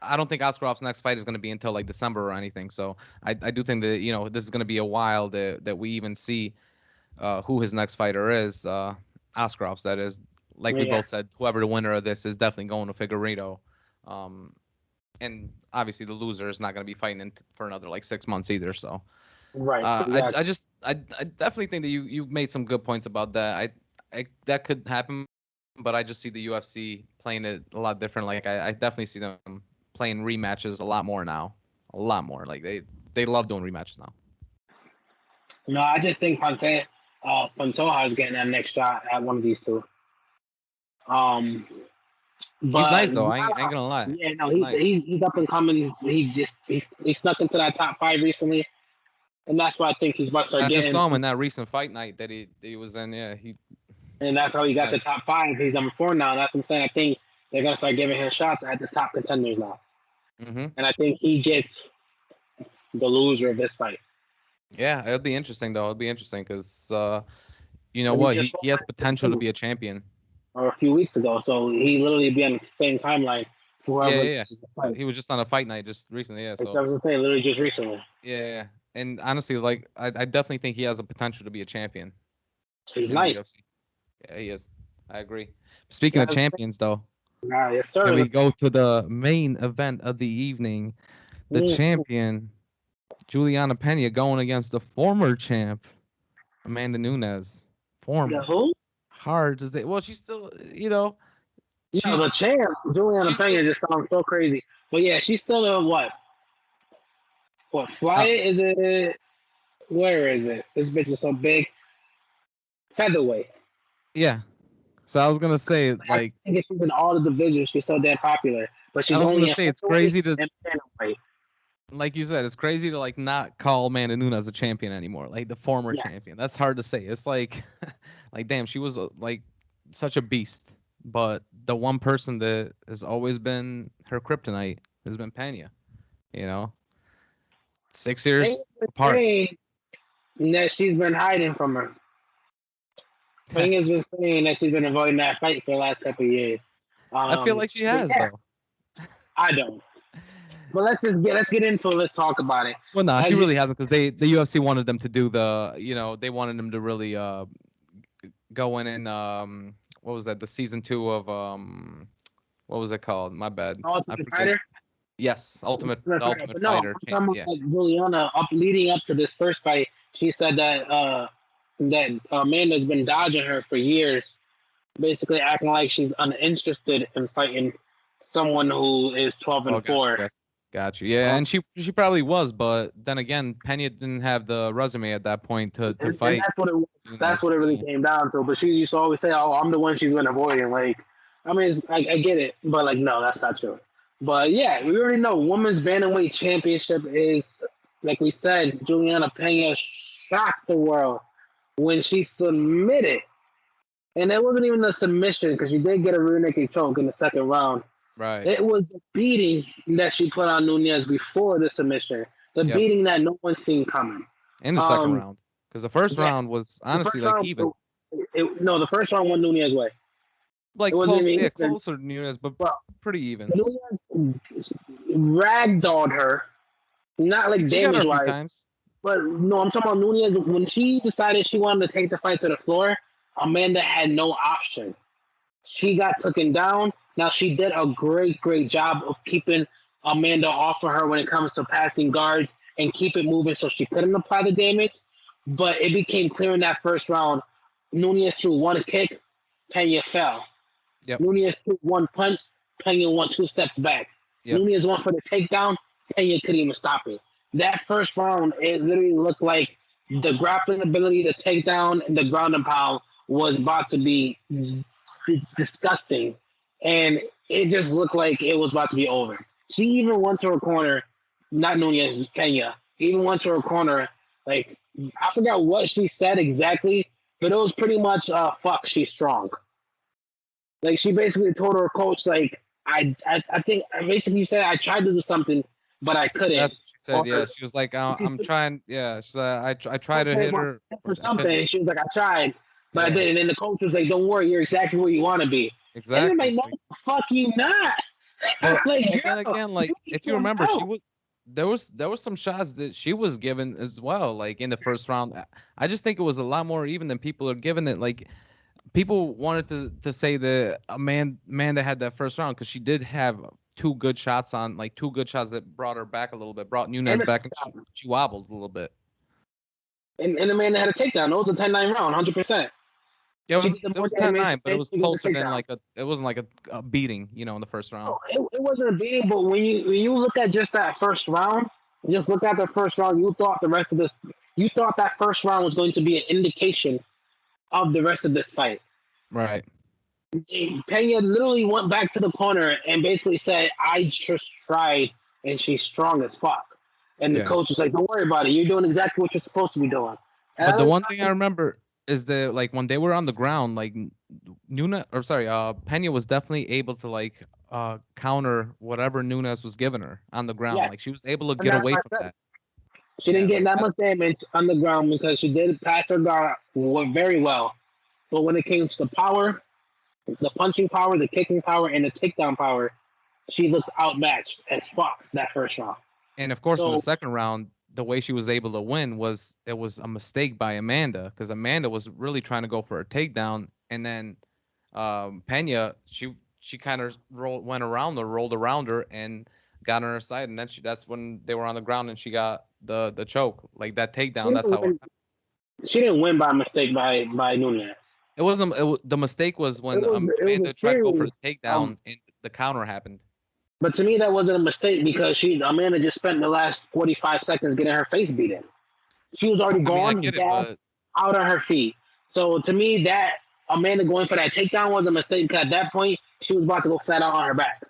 I don't think Askarov's next fight is going to be until like December or anything. So I do think that this is going to be a while that we even see who his next fighter is. Askarov's, that is. Like we Yeah, both said, whoever the winner of this is definitely going to Figueiredo. Um, and obviously the loser is not going to be fighting for another like 6 months either. So right. I definitely think that you made some good points about that. That could happen, but I just see the UFC playing it a lot different. Like I definitely see them playing rematches a lot more now, a lot more. Like they love doing rematches now. No, I just think Pantoja is getting that next shot at one of these two. Um, He's but nice though. I ain't gonna lie. yeah, no, He's nice. he's up and coming. He snuck into that top five recently, and that's why I think he's about to start I just getting. saw him in that recent fight night that he was in. Yeah, And that's how he got the nice. top five. He's number four now. That's what I'm saying. I think they're gonna start giving him shots at the top contenders now. Mhm. And I think he gets the loser of this fight. Yeah, it'll be interesting though. It'll be interesting because you know But he what? just He has potential to be a champion. or a few weeks ago, so he literally be on the same timeline for Yeah, whoever yeah, yeah. loses the fight. He was just on a fight night just recently. Yeah, That's so what I'm saying. Literally just recently. yeah, yeah, yeah. And honestly, like I definitely think he has a potential to be a champion He's in the nice. UFC. Yeah, he is. I agree. Speaking of Yes, champions, though, can sir. we go to the main event of the evening? The Mm. champion, Juliana Pena, going against the former champ, Amanda Nunez. The Former. who? Hard to say. Well, she's still, No, she the champ, Juliana she's still, Pena, just sounds so crazy. But yeah, she's still a what? What uh, flight is it? Where is it? This bitch is so big. Featherweight. yeah. So I was gonna say, I like, think she's in all the divisions. She's so damn popular. But I she's was gonna only in say it's featherweight crazy to, and bantamweight. like you said, it's crazy to like not call Amanda Nunes a champion anymore, like the former Yes. champion. That's hard to say. It's like, like damn, she was like such a beast. But the one person that has always been her kryptonite has been Pena. You know, 6 years Pena's been apart. saying that she's been hiding from her. Pena's been saying that she's been avoiding that fight for the last couple of years. I feel like she But has yeah, though. I don't. But let's get into it. Let's talk about it. Well, nah, As she you, really hasn't because the UFC wanted them to do they wanted them to really go in and what was that, the season 2 of what was it called? My bad. I Ultimate forget. Fighter. Yes, But Ultimate no, Fighter. I'm talking about Yeah. like Juliana leading up to this first fight. She said that Amanda's been dodging her for years, basically acting like she's uninterested in fighting someone who is 12 Oh, and got you, 4. got you. Yeah, Um, and she probably was, but then again, Pena didn't have the resume at that point to and fight that's what it was. That's Nunes. what it really Yeah. came down to. But she used to always say, "Oh, I'm the one she's been avoiding." Like, I mean, I get it, but like, no, that's not true. But yeah, we already know women's bantamweight championship is, like we said, Juliana Pena shocked the world when she submitted. And it wasn't even a submission because she did get a rear naked choke in the second round. Right. It was the beating that she put on Nunez before the submission, the Yep. beating that no one seen coming. In the second Um, round, because the first yeah, round was the honestly first like round, even, no, the first round went Nunez way. It like wasn't close, even yeah, even. closer to Nunes, but Well, pretty even. Nunez ragdolled her, not like She got her damage a few wise, times. but no, I'm talking about Nunez. When she decided she wanted to take the fight to the floor, Amanda had no option. She got taken down. Now she did a great job of keeping Amanda off of her when it comes to passing guards and keep it moving so she couldn't apply the damage. But it became clear in that first round, Nunez threw one kick, Pena fell. Yep. Nunez threw one punch, Pena went 2 steps back. Yep. Nunez went for the takedown, Pena couldn't even stop it. That first round, it literally looked like the grappling ability, the takedown, and the ground and pound was about to be disgusting, and it just looked like it was about to be over. She even went to her corner, not Nunez, Pena. Even went to her corner, like I forgot what she said exactly, but it was pretty much "fuck, she's strong." Like she basically told her coach, like I think I basically said I tried to do something, but I That's couldn't. what she said. Or Yeah, she was like, she I'm trying. Yeah, she said, I try to said, hit well, her, for I couldn't. something. She was like, I tried, but I Yeah, didn't. And then the coach was like, don't worry, you're exactly where you want to be. And I'm exactly. like, no, Like, fuck you not. but Like, then girl, again, you like need if you some remember, she help. was there was some shots that she was given as well, like in the first round. I just think it was a lot more even than people are giving it. Like people wanted to say that Amanda had that first round because she did have two good shots that brought her back a little bit, brought And, Nunez the, back, and she wobbled a little bit. and the man that had a takedown. It was a 10-9 round, 100%. Yeah, She did the it more was 10 damage nine, but it and was she got the closer than takedown. like it wasn't like a beating, in the first round. No, it wasn't a beating, but when you look at just that first round, just look at the first round, you thought that first round was going to be an indication of the rest of this fight. Right. Pena literally went back to the corner and basically said, I just tried and she's strong as fuck. And the Yeah. coach was like, don't worry about it. You're doing exactly what you're supposed to be doing. And But I the was one thing I remember is that like when they were on the ground, like Pena was definitely able to like counter whatever Nunez was giving her on the ground. yes. Like she was able to And get that's away what from I said. that. She Yeah, didn't get like that that. much damage on the ground because she did pass her guard very well. But when it came to the power, the punching power, the kicking power, and the takedown power, she looked outmatched as fuck that first round. And of course in the So second round, the way she was able to win was it was a mistake by Amanda because Amanda was really trying to go for a takedown, and then Pena she kind of went around her, rolled around her, and got on her side, and then that's when they were on the ground and she got the choke, like that she takedown. That's didn't how win. She didn't win by mistake by Nunez. it wasn't. The mistake was It when was it was a Amanda tried to go for series. the takedown and the counter happened. But to me, that wasn't a mistake because Amanda just spent the last 45 seconds getting her face beaten. She was already I mean, I gone, get it, gassed, but out on her feet. So to me, that Amanda going for that takedown was a mistake because at that point she was about to go flat out on her back.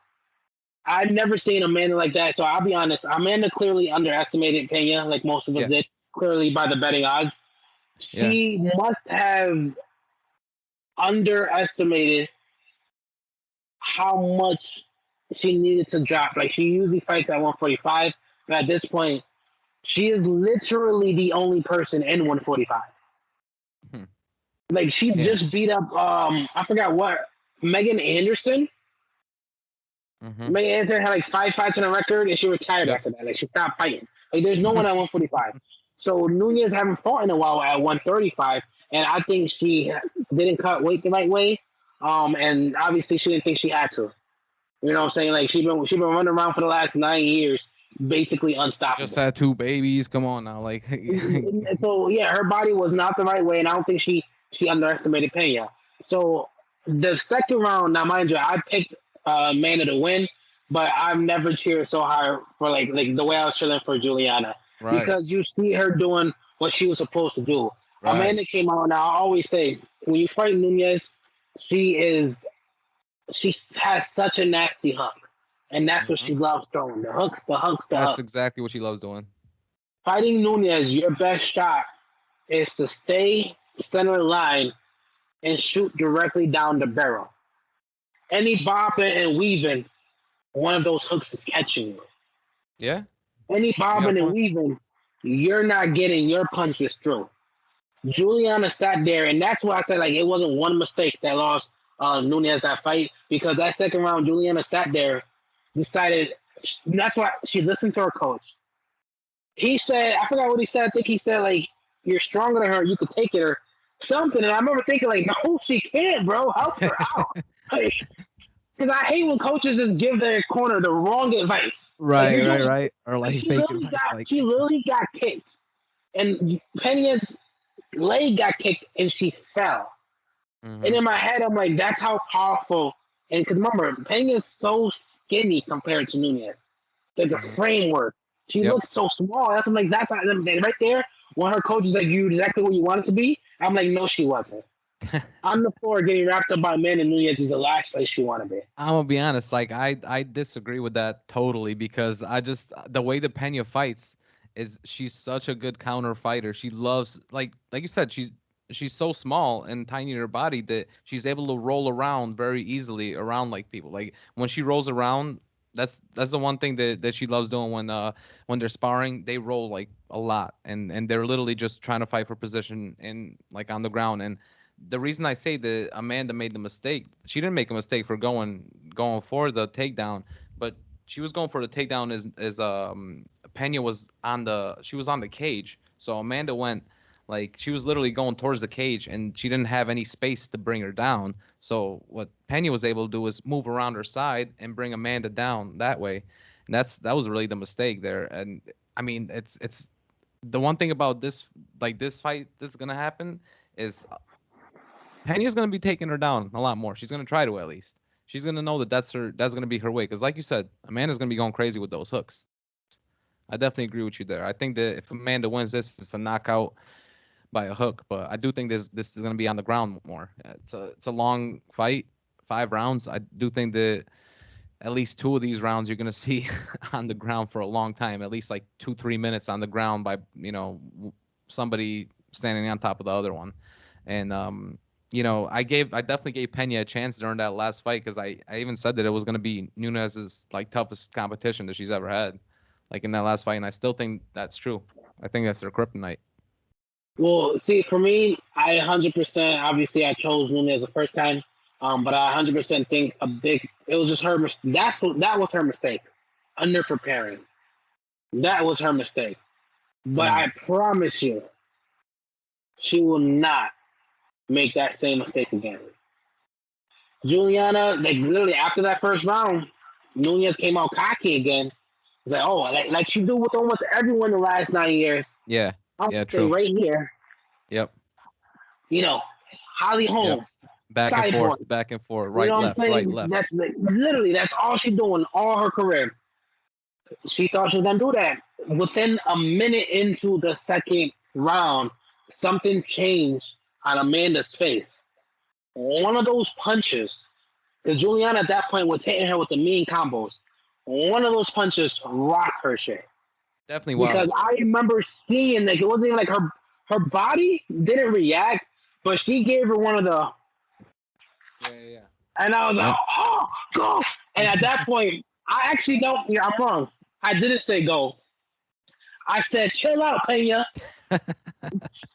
I've never seen Amanda like that. So I'll be honest, Amanda clearly underestimated Pena, like most of us yeah, did, clearly by the betting odds. yeah, She must have underestimated how much she needed to drop. Like she usually fights at 145, but at this point, she is literally the only person in 145. hmm, Like she yeah, just beat up I forgot what Megan Anderson. mm-hmm, Megan Anderson had like 5 fights on a record and she retired yep, after that. Like she stopped fighting. Like there's no one at 145. So Nunez haven't fought in a while at 135, and I think she didn't cut weight the right way. And obviously she didn't think she had to. You know what I'm saying? Like she been running around for the last 9 years, basically just unstoppable. had two babies. Come on now, like, So yeah, her body was not the right way, and I don't think she underestimated Pena. So the second round, now mind you, I picked Mana to win, but I've never cheered so hard for like the way I was cheering for Juliana right, because you see her doing what she was supposed to do. right, Amanda came out. Now I always say when you fight Nunez, she has such a nasty hunk. And that's what Mhm. she loves throwing. The hooks, the hooks, the That's hooks. exactly what she loves doing. Fighting Nunez, your best shot is to stay center line and shoot directly down the barrel. Any bobbing and weaving, one of those hooks is catching you. Yeah, Any you got a bobbing and point. weaving, you're not getting your punches through. Juliana sat there, and that's why I said like it wasn't one mistake that lost Nunez that fight because that second round, Juliana sat there, decided. That's why she listened to her coach. He said, I forgot what he said. I think he said like you're stronger than her, you could take it or something. And I remember thinking like, no, she can't, bro. Help her out. Like, because I hate when coaches just give their corner the wrong advice. Like Right, you're right, doing, right. Or like like fake advice, like. she literally got kicked, and Pena's leg got kicked, and she fell. And Mhm. in my head, I'm like, that's how powerful. And because remember, Pena is so skinny compared to Nunez. Like the Mhm. framework, she Yep. looks so small. That's I'm like, that's how, right there. When her coach is like, you exactly where you wanted to be. I'm like, no, she wasn't. On the floor, getting wrapped up by men, and Nunez is the last place she want to be. I'm gonna be honest, like I disagree with that totally because I just the way that Pena fights is she's such a good counter fighter. She loves like you said, she's so small and tiny in her body that she's able to roll around very easily around like people. Like when she rolls around, that's the one thing that she loves doing when they're sparring, they roll like a lot and they're literally just trying to fight for position and like on the ground and the reason I say that Amanda made the mistake, she didn't make a mistake for going for the takedown, but she was going for the takedown as Pena was on the cage. So Amanda went like she was literally going towards the cage and she didn't have any space to bring her down. So what Pena was able to do was move around her side and bring Amanda down that way. And that was really the mistake there. And I mean, it's the one thing about this fight that's gonna happen is Pena's gonna be taking her down a lot more. She's gonna try to at least. She's gonna know that that's gonna be her way. Because like you said, Amanda's gonna be going crazy with those hooks. I definitely agree with you there. I think that if Amanda wins this, it's a knockout by a hook. But I do think this is gonna be on the ground more. It's a long fight, 5 rounds. I do think that at least 2 of these rounds you're gonna see on the ground for a long time. At least like 2-3 minutes on the ground by somebody standing on top of the other one. And I definitely gave Pena a chance during that last fight because I even said that it was gonna be Nunez's like toughest competition that she's ever had, like in that last fight, and I still think that's true. I think that's their kryptonite. Well, see, for me, I 100% obviously I chose Nunez the first time, but I 100% think it was just her. That was her mistake, under preparing. That was her mistake. But Mm. I promise you, she will not make that same mistake again. Juliana, like literally after that first round, Nunez came out cocky again. It's like, oh, like she do with almost everyone the last 9 years. Yeah. I'm gonna Yeah. stay True. right here. Yep. You know, Holly Yep. Holm, Back and forth. Cyborg. Back and forth. You Right. know what I'm Left. Right. saying? Left. That's like, literally that's all she doing all her career. She thought she was gonna do that. Within a minute into the second round, something changed on Amanda's face. One of those punches, because Juliana at that point was hitting her with the mean combos. One of those punches rocked her shit. Definitely Because wild. I remember seeing like it wasn't even like her body didn't react, but she gave her one of the Yeah. Yeah. and I was like, Yep. oh, go. And at that point, I actually don't, yeah, I'm wrong. I didn't say go. I said, chill out, Pena.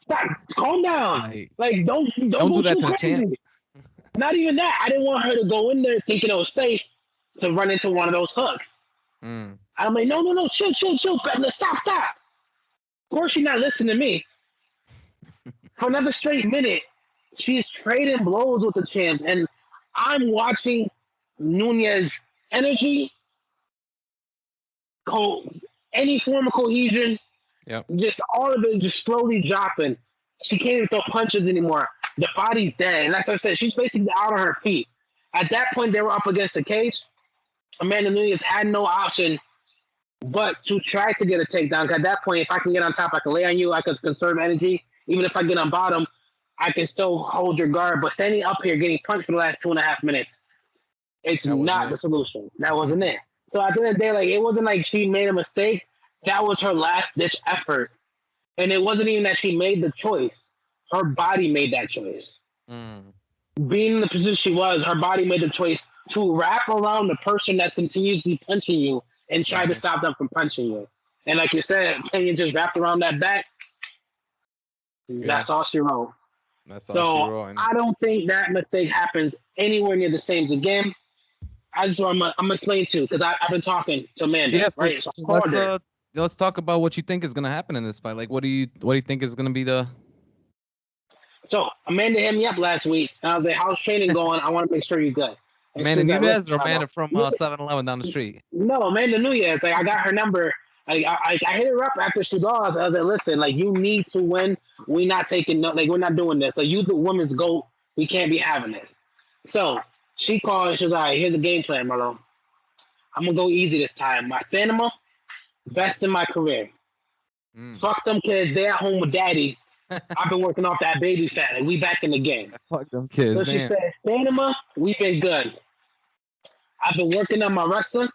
Stop, calm down. Right. Like, don't Don't go do that too to the champ. crazy. Not even that. I didn't want her to go in there thinking it was safe to run into one of those hooks. Mm. I'm like, no, no, no, chill, chill, chill. Stop, stop. Of course, she's not listening to me. For another straight minute, she's trading blows with the champs. And I'm watching Nunez energy, co- any form of cohesion, Yep. just all of it just slowly dropping. She can't even throw punches anymore. The body's dead. And that's what I said. She's basically out on her feet. At that point, they were up against the cage. Amanda Nunez had no option but to try to get a takedown. 'Cause at that point, if I can get on top, I can lay on you. I can conserve energy. Even if I get on bottom, I can still hold your guard. But standing up here, getting punched for the last 2.5 minutes, it's That wasn't not the it. solution. That wasn't it. So at the end of the day, like it wasn't like she made a mistake. That was her last ditch effort, and it wasn't even that she made the choice. Her body made that choice. Mm. Being in the position she was, her body made the choice to wrap around the person that's continuously punching you and try to Hmm. stop them from punching you. And like you said, Pena just wrapped around that back. Yeah, That's all she wrote. that's all she So wrote. And I don't think that mistake happens anywhere near the same again. I'm gonna explain too because I've been talking to Amanda, yeah, so right? So so I called her. let's talk about what you think is gonna happen in this fight. Like, what do you think is gonna be the So Amanda hit me up last week, and I was like, "How's training going? I want to make sure you're good." And she Amanda was like, "Listen, Nunez or Carlo, Amanda from 7-Eleven down the street? no, Amanda Nunez. Like I got her number. I hit her up after she lost. I was like, "Listen, like you need to win. We not taking no, like we're not doing this. Like you, the women's goat. We can't be having this." So she called and she was like, "Here's a game plan, Marlo. I'm gonna go easy this time. My stamina, best in my career. Mm. Fuck them kids. They at home with daddy. I've been working off that baby fat. Like we back in the game." Fuck them kids, So she damn. said, "Stamina, we've been good. I've been working on my wrestling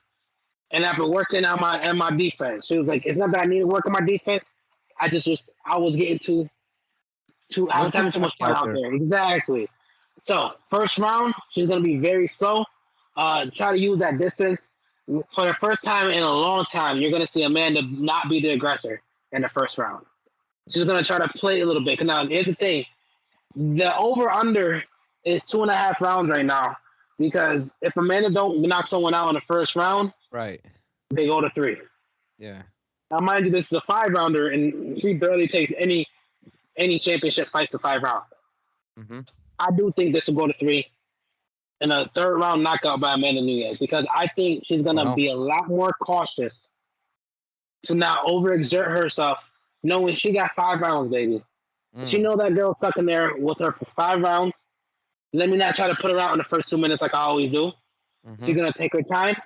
and I've been working on my defense." She was like, "It's not that I need to work on my defense. I was getting I Little was too having too much cocky fun out out there. there." Exactly. So first round, she's gonna be very slow. Try to use that distance. For the first time in a long time, you're gonna see Amanda not be the aggressor in the first round. She's gonna try to play a little bit. Now here's the thing: the over under is 2.5 rounds right now. Because if Amanda don't knock someone out in the first round, Right. they go to three. Yeah. Now, mind you, this is a 5 rounder, and she barely takes any championship fights to 5 rounds. Hmm. I do think this will go to three in a third round knockout by Amanda Nunez because I think she's gonna Wow. be a lot more cautious to not overexert herself, knowing she got 5 rounds, baby. She Mm. know that girl stuck in there with her for 5 rounds. Let me not try to put her out in the first 2 minutes like I always do. Hmm. She's gonna take her time,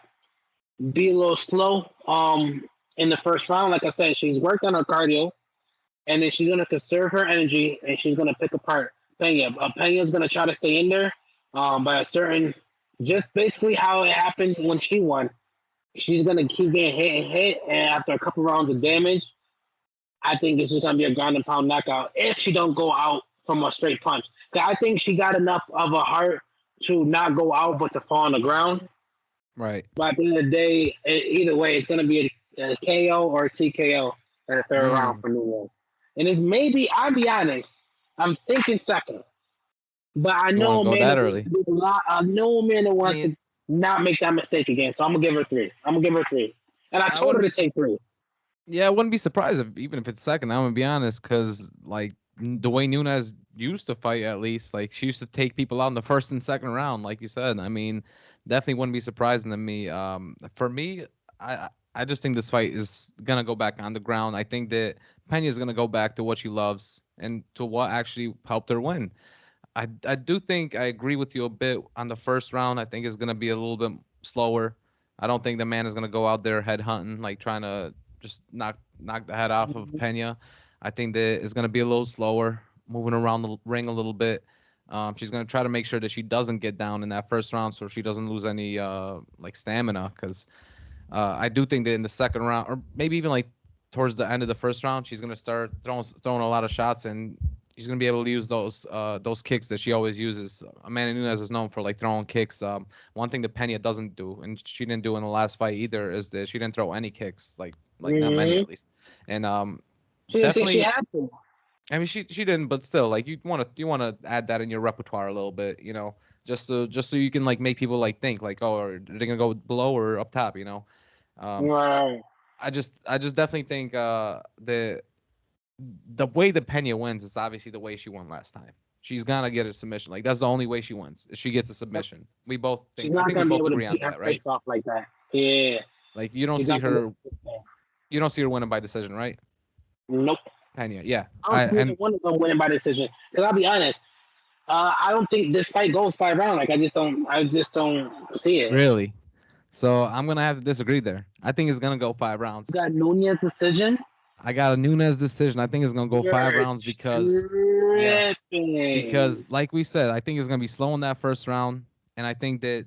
be a little slow. In the first round, like I said, she's worked on her cardio, and then she's gonna conserve her energy, and she's gonna pick apart Pena. Pena's gonna try to stay in there, by a certain, just basically how it happened when she won. She's gonna keep getting hit and hit, and after a couple rounds of damage, I think this is gonna be a ground and pound knockout if she don't go out from a straight punch. 'Cause I think she got enough of a heart to not go out, but to fall on the ground. Right. But at the end of the day, either way, it's going to be a KO or a TKO in the third round Mm. for Nunez. And it's maybe, I'll be honest, I'm thinking second. But I You want to know go Amanda that wants early? to do a lot. I know Amanda I wants mean, to not make that mistake again. So I'm going to give her three. I'm going to give her three. And I I told her wouldn't to be take three. Yeah, I wouldn't be surprised if even if it's second. I'm gonna be honest, because like the way Nunez used to fight, at least like she used to take people out in the first and second round, like you said. I mean, definitely wouldn't be surprising to me. For me, I just think this fight is gonna go back on the ground. I think that Pena is gonna go back to what she loves and to what actually helped her win. I do think I agree with you a bit on the first round. I think it's gonna be a little bit slower. I don't think the man is gonna go out there head hunting, like trying to just knock the head off of Pena. I think that it's gonna be a little slower, moving around the ring a little bit. She's gonna try to make sure that she doesn't get down in that first round, so she doesn't lose any like stamina. Because I do think that in the second round, or maybe even like towards the end of the first round, she's gonna start throwing a lot of shots, and she's gonna be able to use those kicks that she always uses. Amanda Nunes is known for like throwing kicks. One thing that Pena doesn't do, and she didn't do in the last fight either, is that she didn't throw any kicks, like not many Mm-hmm. at least. And She didn't think she definitely, had to. I mean she didn't, but still, like you wanna add that in your repertoire a little bit, just so you can like make people like think like, oh, are they gonna go below or up top, Um, Right. I just definitely think the way that Pena wins is obviously the way she won last time. She's gonna get a submission. Like that's the only way she wins. Is she gets a submission. She's I not think we going to be both able to agree on beat her that, right? face off like that. Yeah. Like She's not going to be able to. you don't see her winning by decision, right? Nope. Pena, yeah. I don't I see either and one of them winning by decision. Because I'll be honest, I don't think this fight goes 5 rounds. Like I just don't see it. Really. So I'm gonna have to disagree there. I think it's gonna go 5 rounds. You got Nunez decision. I got a Nunez decision. I think it's gonna go five You're rounds because yeah, tripping. because like we said, I think it's gonna be slow in that first round, and I think that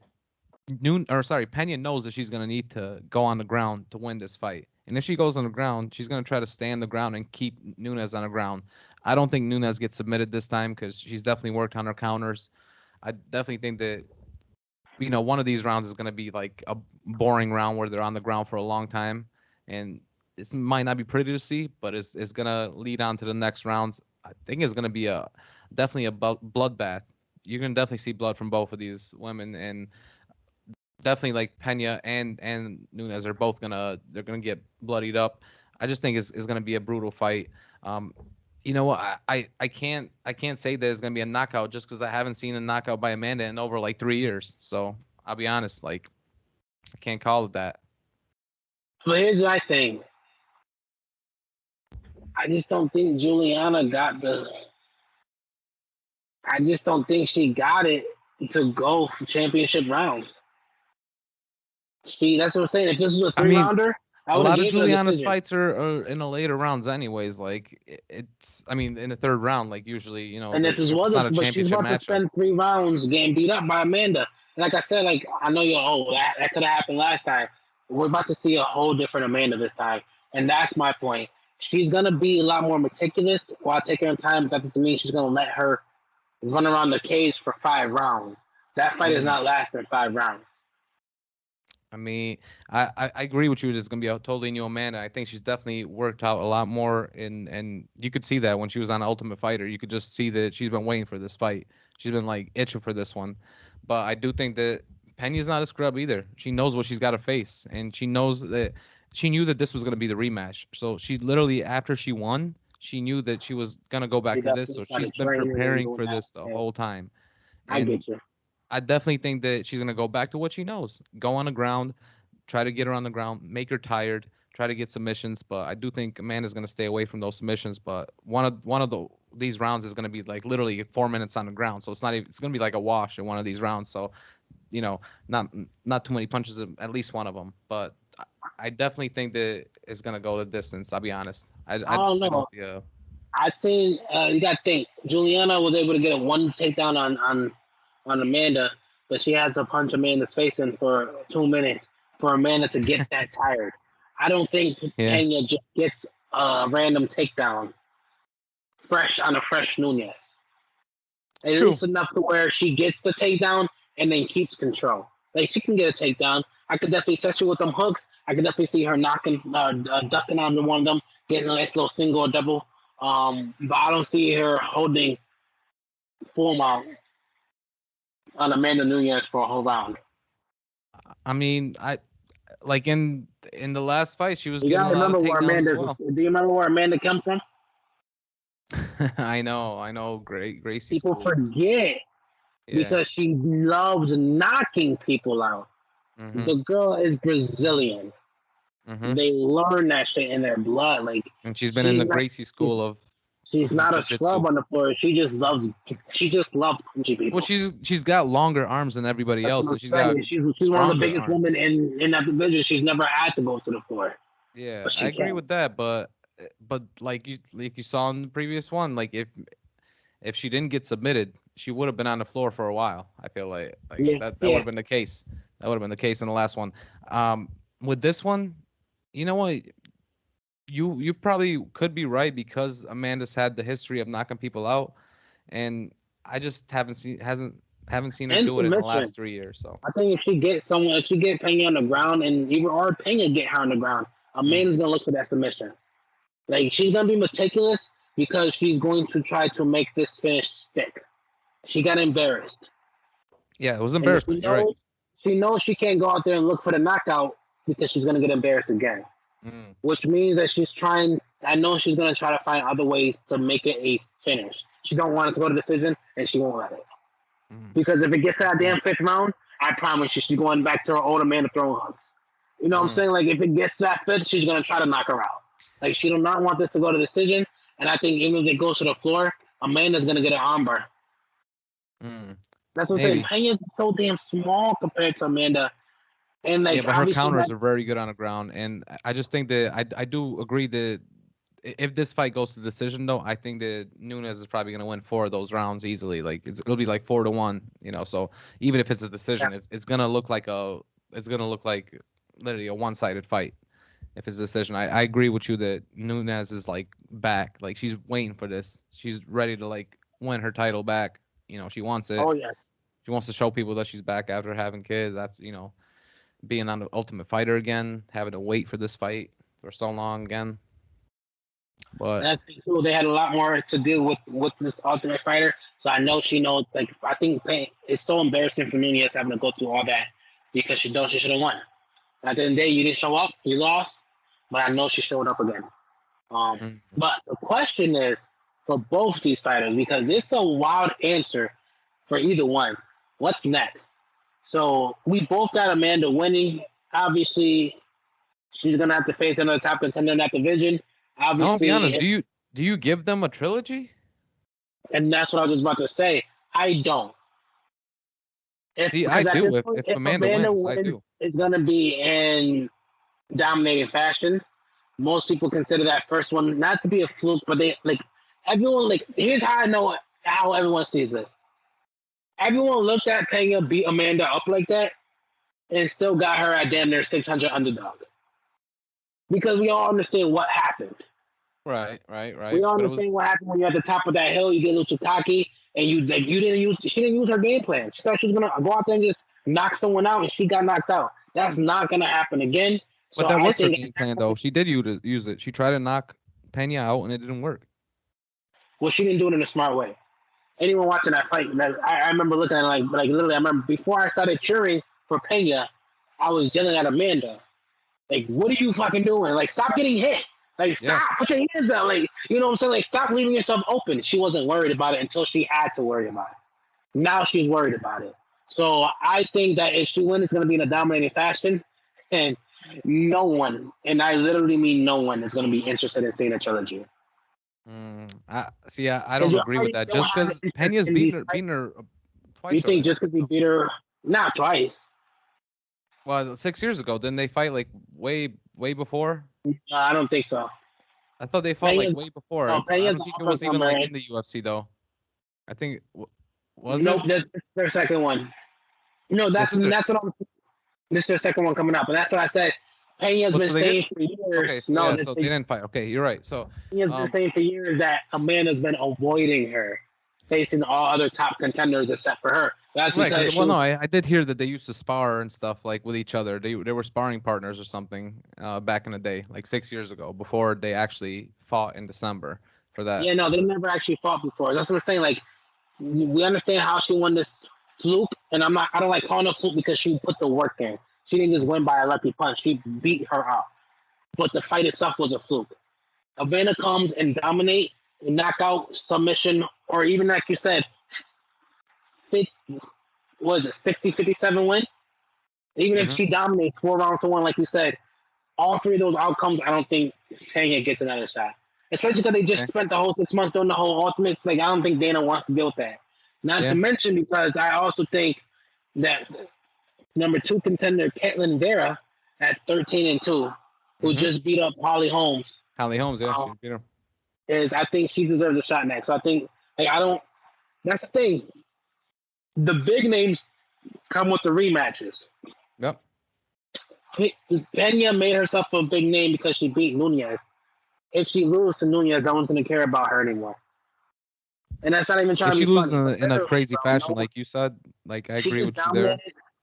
Pena knows that she's gonna need to go on the ground to win this fight. And if she goes on the ground, she's gonna try to stay on the ground and keep Nunez on the ground. I don't think Nunez gets submitted this time because she's definitely worked on her counters. I definitely think that one of these rounds is gonna be like a boring round where they're on the ground for a long time, and it might not be pretty to see, but it's gonna lead on to the next rounds. I think it's gonna be definitely a bloodbath. You're gonna definitely see blood from both of these women, and definitely like Pena and Nunez are both they're gonna get bloodied up. I just think it's gonna be a brutal fight. Um, I can't say that it's gonna be a knockout just because I haven't seen a knockout by Amanda in over like 3 years. So I'll be honest, like I can't call it that. But here's my thing. I just don't think Juliana got the. I just don't think she got it to go for championship rounds. That's what I'm saying. If this was a I three mean, rounder, I a would have lot of gave it a Juliana's decision. fights are in the later rounds, anyways. Like I mean, in the third round, like usually, And this is it's was not it, a but she's championship about to matchup. spend 3 rounds getting beat up by Amanda. Like I said, like I know you're that could have happened last time. We're about to see a whole different Amanda this time. And that's my point. She's gonna be a lot more meticulous while taking her time, but that doesn't mean she's gonna let her run around the cage for 5 rounds. That fight is Mm. not lasting 5 rounds. I mean, I agree with you. It's gonna be a totally new Amanda. I think she's definitely worked out a lot more, and you could see that when she was on Ultimate Fighter. You could just see that she's been waiting for this fight. She's been like itching for this one. But I do think that Pena's not a scrub either. She knows what she's got to face, and she knew that this was gonna be the rematch. So she literally, after she won, she knew that she was gonna go back She to this. definitely So she's started been training and preparing doing for that. this the Yeah, whole time. I And get you. I definitely think that she's gonna go back to what she knows. Go on the ground, try to get her on the ground, make her tired, try to get submissions. But I do think Amanda's gonna stay away from those submissions. But one of these rounds is gonna be like literally 4 minutes on the ground, so it's gonna be like a wash in one of these rounds. So you know, not not too many punches in at least one of them. But I definitely think that it's gonna go the distance. I'll be honest. I don't I don't know. see a. I seen you got to think Juliana was able to get a one takedown on Amanda, but she had to punch Amanda's face in for 2 minutes for Amanda to get that tired. I don't think Yeah. Pena just gets a random takedown fresh on a fresh Nunez. At True. least enough to where she gets the takedown and then keeps control. Like she can get a takedown. I could definitely, especially with them hooks, I could definitely see her knocking, ducking onto one of them, getting a nice little single or double. But I don't see her holding full mount on Amanda Nunez for a whole round. I mean, I like in the last fight, she was You getting a gotta lot of remember where takedowns as Amanda's. well. Do you remember where Amanda comes from? I know. Great Gracie People school. forget Yeah. because she loves knocking people out. Mhm. The girl is Brazilian. Mhm. They learn that shit in their blood. Like And she's been in she's the not, Gracie she's, school of she's not a jiu-jitsu. scrub on the floor. She just loves punching Well, people. she's got longer arms than everybody That's what else, I'm and she's got saying. She's one of the stronger biggest women arms. in that division. She's never had to go to the floor, Yeah, but I she agree can. with that, but like you saw in the previous one, like if she didn't get submitted, she would have been on the floor for a while. I feel like Yeah, that would yeah. have been the case. That would have been the case in the last one. With this one, you know what? You probably could be right because Amanda's had the history of knocking people out, and I just haven't seen her And do it in the submission. last 3 years. So I think if she get Pena on the ground, and even or Pena get her on the ground, mm. Amanda's gonna look for that submission. Like she's gonna be meticulous because she's going to try to make this finish stick. She got embarrassed, Yeah, it was and embarrassment. You're right. she knows she can't go out there and look for the knockout because she's gonna get embarrassed again. Mm. Which means that she's trying. I know she's gonna try to find other ways to make it a finish. She don't want it to go to decision, and she won't let it. Mm. Because if it gets to that Okay. damn fifth round, I promise you, she's going back to her older man to throw hooks. You know what I'm Mm. saying? Like if it gets to that fifth, she's gonna try to knock her out. Like she do not want this to go to decision, and I think even if it goes to the floor, Amanda's gonna get an armbar. Mm. That's what I'm saying. Maybe. Pena's so damn small compared to Amanda, and Yeah, like but her obviously that counters are very good on the ground, and I just think that I do agree that if this fight goes to decision, though, I think that Nunez is probably gonna win 4 of those rounds easily. Like it'll be like 4-1, you know. So even if it's a decision, it's gonna look like literally a one-sided fight. If it's a decision, I agree with you that Nunez is like back, like she's waiting for this. She's ready to like win her title back. You know, she wants it. Oh yeah. She wants to show people that she's back after having kids, after being on the Ultimate Fighter again, having to wait for this fight for so long again. But that's true. They had a lot more to do with this Ultimate Fighter, so I know she knows. Like I think it's so embarrassing for Nunez having to go through all that because she knows she should have won. At the end of the day, you didn't show up, you lost, but I know she showed up again. But the question is for both these fighters because it's a wild answer for either one. What's next? So we both got Amanda winning. Obviously, she's gonna have to face another top contender in that division. Obviously, I'll be honest. Do you give them a trilogy? And that's what I was just about to say. I don't. See, I do. If Amanda wins, I do. It's gonna be in dominating fashion. Most people consider that first one not to be a fluke, but they like everyone like here's how I know how everyone sees this. Everyone looked at Pena beat Amanda up like that and still got her at damn near 600 underdog. Because we all understand what happened. Right. We all understand what happened when you're at the top of that hill, you get a little too cocky, and she didn't use her game plan. She thought she was gonna go out there and just knock someone out, and she got knocked out. That's not gonna happen again. But that was her game plan, though. She did use it. She tried to knock Pena out, and it didn't work. Well, she didn't do it in a smart way. Anyone watching that fight, I remember looking at it like literally. I remember before I started cheering for Pena, I was yelling at Amanda, like, "What are you fucking doing? Like, stop getting hit! Like, stop! Put your hands out! Like, you know what I'm saying? Like, stop leaving yourself open." She wasn't worried about it until she had to worry about it. Now she's worried about it. So I think that if she wins, it's gonna be in a dominating fashion, and no one, and I literally mean no one, is gonna be interested in seeing a trilogy. I don't agree with that. Just because Pena's beaten her twice. You think just because he beat her, not twice? Well, 6 years ago, didn't they fight like way before? I don't think so. I thought they fought like way before. No, I don't think it was even like in the UFC though. I think was nope, this is their second one. No, that's what I'm. This is their second one coming up, and that's what I said. Pena's been saying for years. Okay, so they didn't fight. Okay, you're right. So Pena's been saying for years that Amanda's been avoiding her, facing all other top contenders except for her. That's right. I did hear that they used to spar and stuff like with each other. They were sparring partners or something back in the day, like 6 years ago, before they actually fought in December for that. Yeah, no, they never actually fought before. That's what I'm saying. Like, we understand how she won this fluke, and I don't like calling it fluke because she put the work in. She didn't just win by a lucky punch. She beat her up. But the fight itself was a fluke. Amanda comes and dominate, knockout, submission, or even like you said, 60, 57 win? Even if she dominates 4 rounds to 1, like you said, all 3 of those outcomes, I don't think Pena gets another shot. Especially because they just spent the whole 6 months doing the whole Ultimates. Like, I don't think Dana wants to deal with that. Not to mention because I also think that number 2 contender Caitlin Vera at 13-2, who just beat up Holly Holmes. Holly Holmes, yeah, she beat her. I think she deserves a shot next. So I think that's the thing. The big names come with the rematches. Yep. Pena made herself a big name because she beat Nunez. If she loses to Nunez, no one's going to care about her anymore. And that's not even trying to be funny. If she loses in a crazy fashion, like you said, like I agree with you there.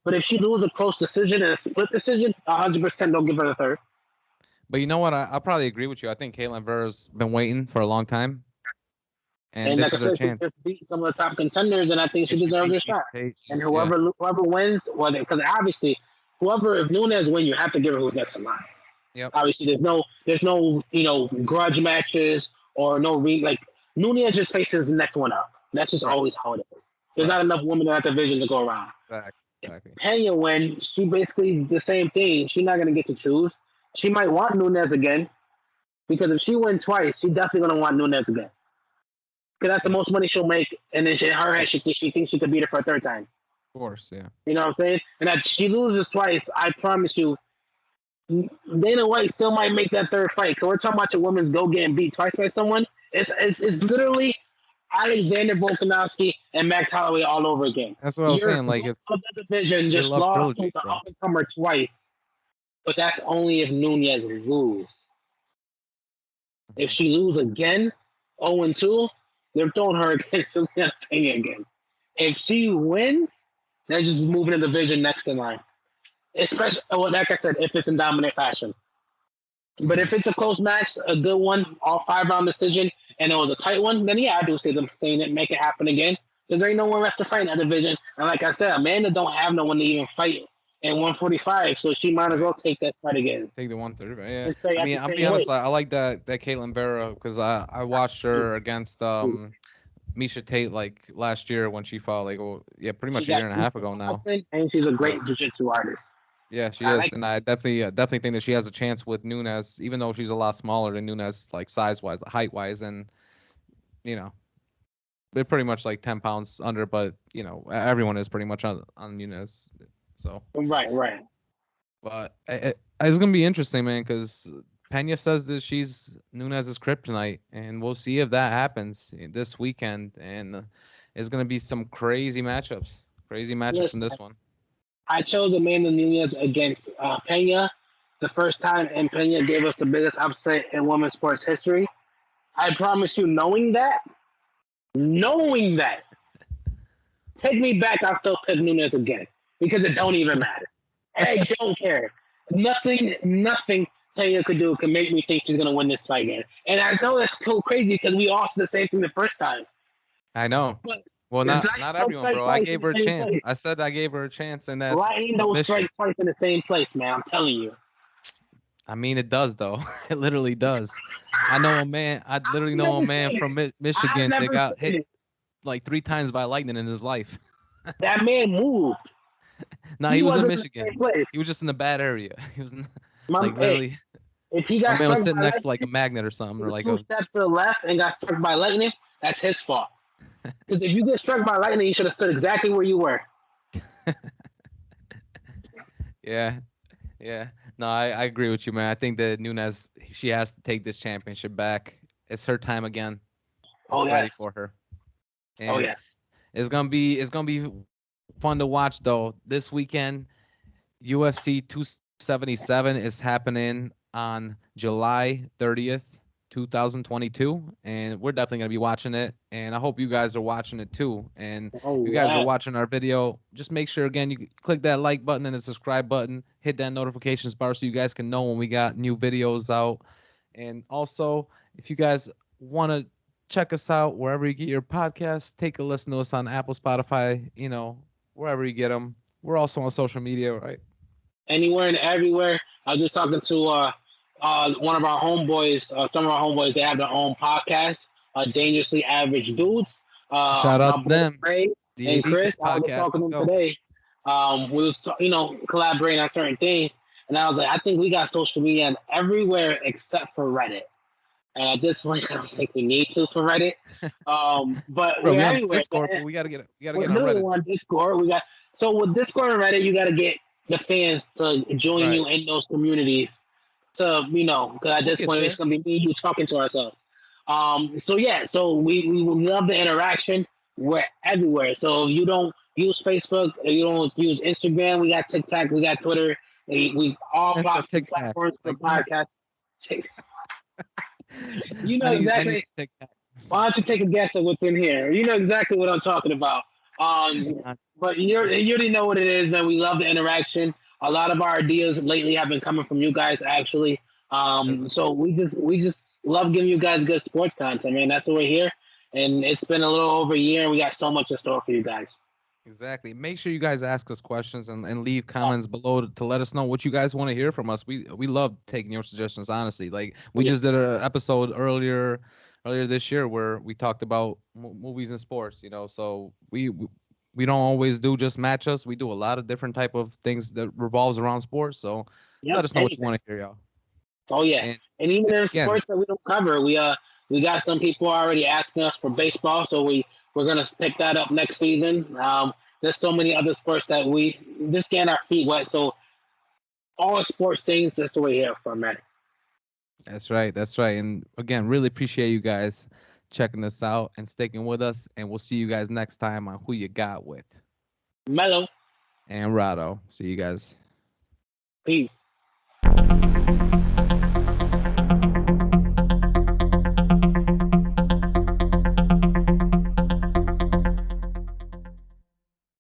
But if she loses a close decision and a split decision, 100% don't give her the third. But you know what? I'll probably agree with you. I think Caitlin Vera's been waiting for a long time. And this is her chance. She just beat some of the top contenders, and I think she deserves a shot. And whoever wins, because obviously, if Nunez wins, you have to give her who's next in line. Yep. Obviously, there's no grudge matches or Nunez just faces the next one up. That's just always how it is. There's not enough women in that division to go around. Exactly. If Pena wins, she basically the same thing. She's not gonna get to choose. She might want Nunez again, because if she wins twice, she's definitely gonna want Nunez again. Because that's the most money she'll make, and then she thinks she could beat her for a third time. Of course, yeah. You know what I'm saying? And if she loses twice, I promise you, Dana White still might make that third fight. Cause we're talking about your women's go getting beat twice by someone. It's literally Alexander Volkanovski and Max Holloway all over again. That's what I was Your saying. Like goat it's of the division they just love lost to trilogies, the bro. up and comer twice, but that's only if Nunez lose. If Mhm. she lose again, 0-2, they're throwing her against Juliana Pena again. If she wins, they're just moving the division next in line. Especially, well, like I said, if it's in dominant fashion. But if it's a close match, a good one, all 5 round decision, and it was a tight one, then yeah, I do see them saying it, make it happen again. Because there ain't no one left to fight in that division. And like I said, Amanda don't have no one to even fight in 145, so she might as Right. well take that fight again. Take the 130. Yeah. And stay I at mean, the I'll be same honest. weight. I like that Caitlyn Vera because I watched her against Misha Tate like last year when she fought like pretty She much a got year and a half decent ago now. boxing, and she's a So great jiu-jitsu artist. yeah, she I is, like and I definitely think that she has a chance with Nunez, even though she's a lot smaller than Nunez, like size wise, height wise, and you know they're pretty much like 10 pounds under, but everyone is pretty much on Nunez. So, right. but it's gonna be interesting, man, because Pena says that she's Nunez's kryptonite, and we'll see if that happens this weekend, and it's gonna be some crazy matchups in Listen, this one. I chose Amanda Nunez against Pena the first time, and Pena gave us the biggest upset in women's sports history. I promise you, knowing that, take me back. I'll still pick Nunez again because it don't even matter. I don't care. Nothing Pena could do can make me think she's gonna win this fight again. And I know that's so crazy because we all said the same thing the first time. I know. But Well, it's not don't everyone, strike bro. I twice in gave the her a same chance. place. I said I gave her a chance, and that's Lightning don't submission. strike twice in the same place, man. I'm telling you. I mean, it does though. It literally does. I know a man. I literally I've know a never man seen from it. I've Michigan that never got seen hit it. like 3 times by lightning in his life. That man moved. No, he He was in wasn't in the same Michigan. place. He was just in a bad area. He was My, like hey, literally. if he My got man was struck sitting by next to like a lightning, magnet or something, or took like two a. steps to the left and got struck by lightning, that's his fault. Because if you get struck by lightning, you should have stood exactly where you were. Yeah, yeah. No, I agree with you, man. I think that Nunez, she has to take this championship back. It's her time again. Oh It's ready yes. for her. Oh And yes. it's gonna be fun to watch though. This weekend, UFC 277 is happening on July 30th, 2022, and we're definitely gonna be watching it. And I hope you guys are watching it too. And Oh if you guys are yes. watching our video, just make sure again you click that like button and the subscribe button, hit that notifications bar so you guys can know when we got new videos out. And also, if you guys want to check us out wherever you get your podcasts, take a listen to us on Apple, Spotify, wherever you get them. We're also on social media, right? Anywhere and everywhere. I was just talking to one of our homeboys, some of our homeboys. They have their own podcast, Dangerously Average Dudes. Shout My out to boy them. Ray The and AB Chris. I was just podcast. talking Let's to them go. today. We was collaborating on certain things, and I was like, I think we got social media everywhere except for Reddit. And at this point, I don't think we need to for Reddit. But Bro, we're we on everywhere. Discord, but we gotta We're get on literally Reddit on too. Discord. So with Discord and Reddit, you got to get the fans to join Right. you in those communities. To because at We'll this get point it's there. gonna be me and you talking to ourselves. So yeah, so we would love the interaction. We're everywhere. So if you don't use Facebook, if you don't use Instagram, we got TikTok, we got Twitter. We all That's a Tic Tac. platforms for Like that. podcasts. You know I need exactly. a Tic Tac. Why don't you take a guess at what's in here? You know exactly what I'm talking about. Uh, But you already know what it is, man. We love the interaction. A lot of our ideas lately have been coming from you guys, actually. That's So we just love giving you guys good sports content, man. That's why we're here, and it's been a little over a year, and we got so much in store for you guys. exactly. Make sure you guys ask us questions and leave comments below to let us know what you guys want to hear from us. We love taking your suggestions, honestly. Like we Yeah, just did an episode earlier this year where we talked about movies and sports. So we don't always do just matchups. We do a lot of different type of things that revolves around sports. So yep, let us know what you anything. want to hear, y'all. Oh yeah, And and even in again, sports that we don't cover, we got some people already asking us for baseball, so we're gonna pick that up next season. There's so many other sports that we just getting our feet wet. So all sports things. That's the way here from, man. That's right. That's right. And again, really appreciate you guys checking us out and sticking with us. And we'll see you guys next time on Who You Got With Mellow. and Rado. See you guys. Peace.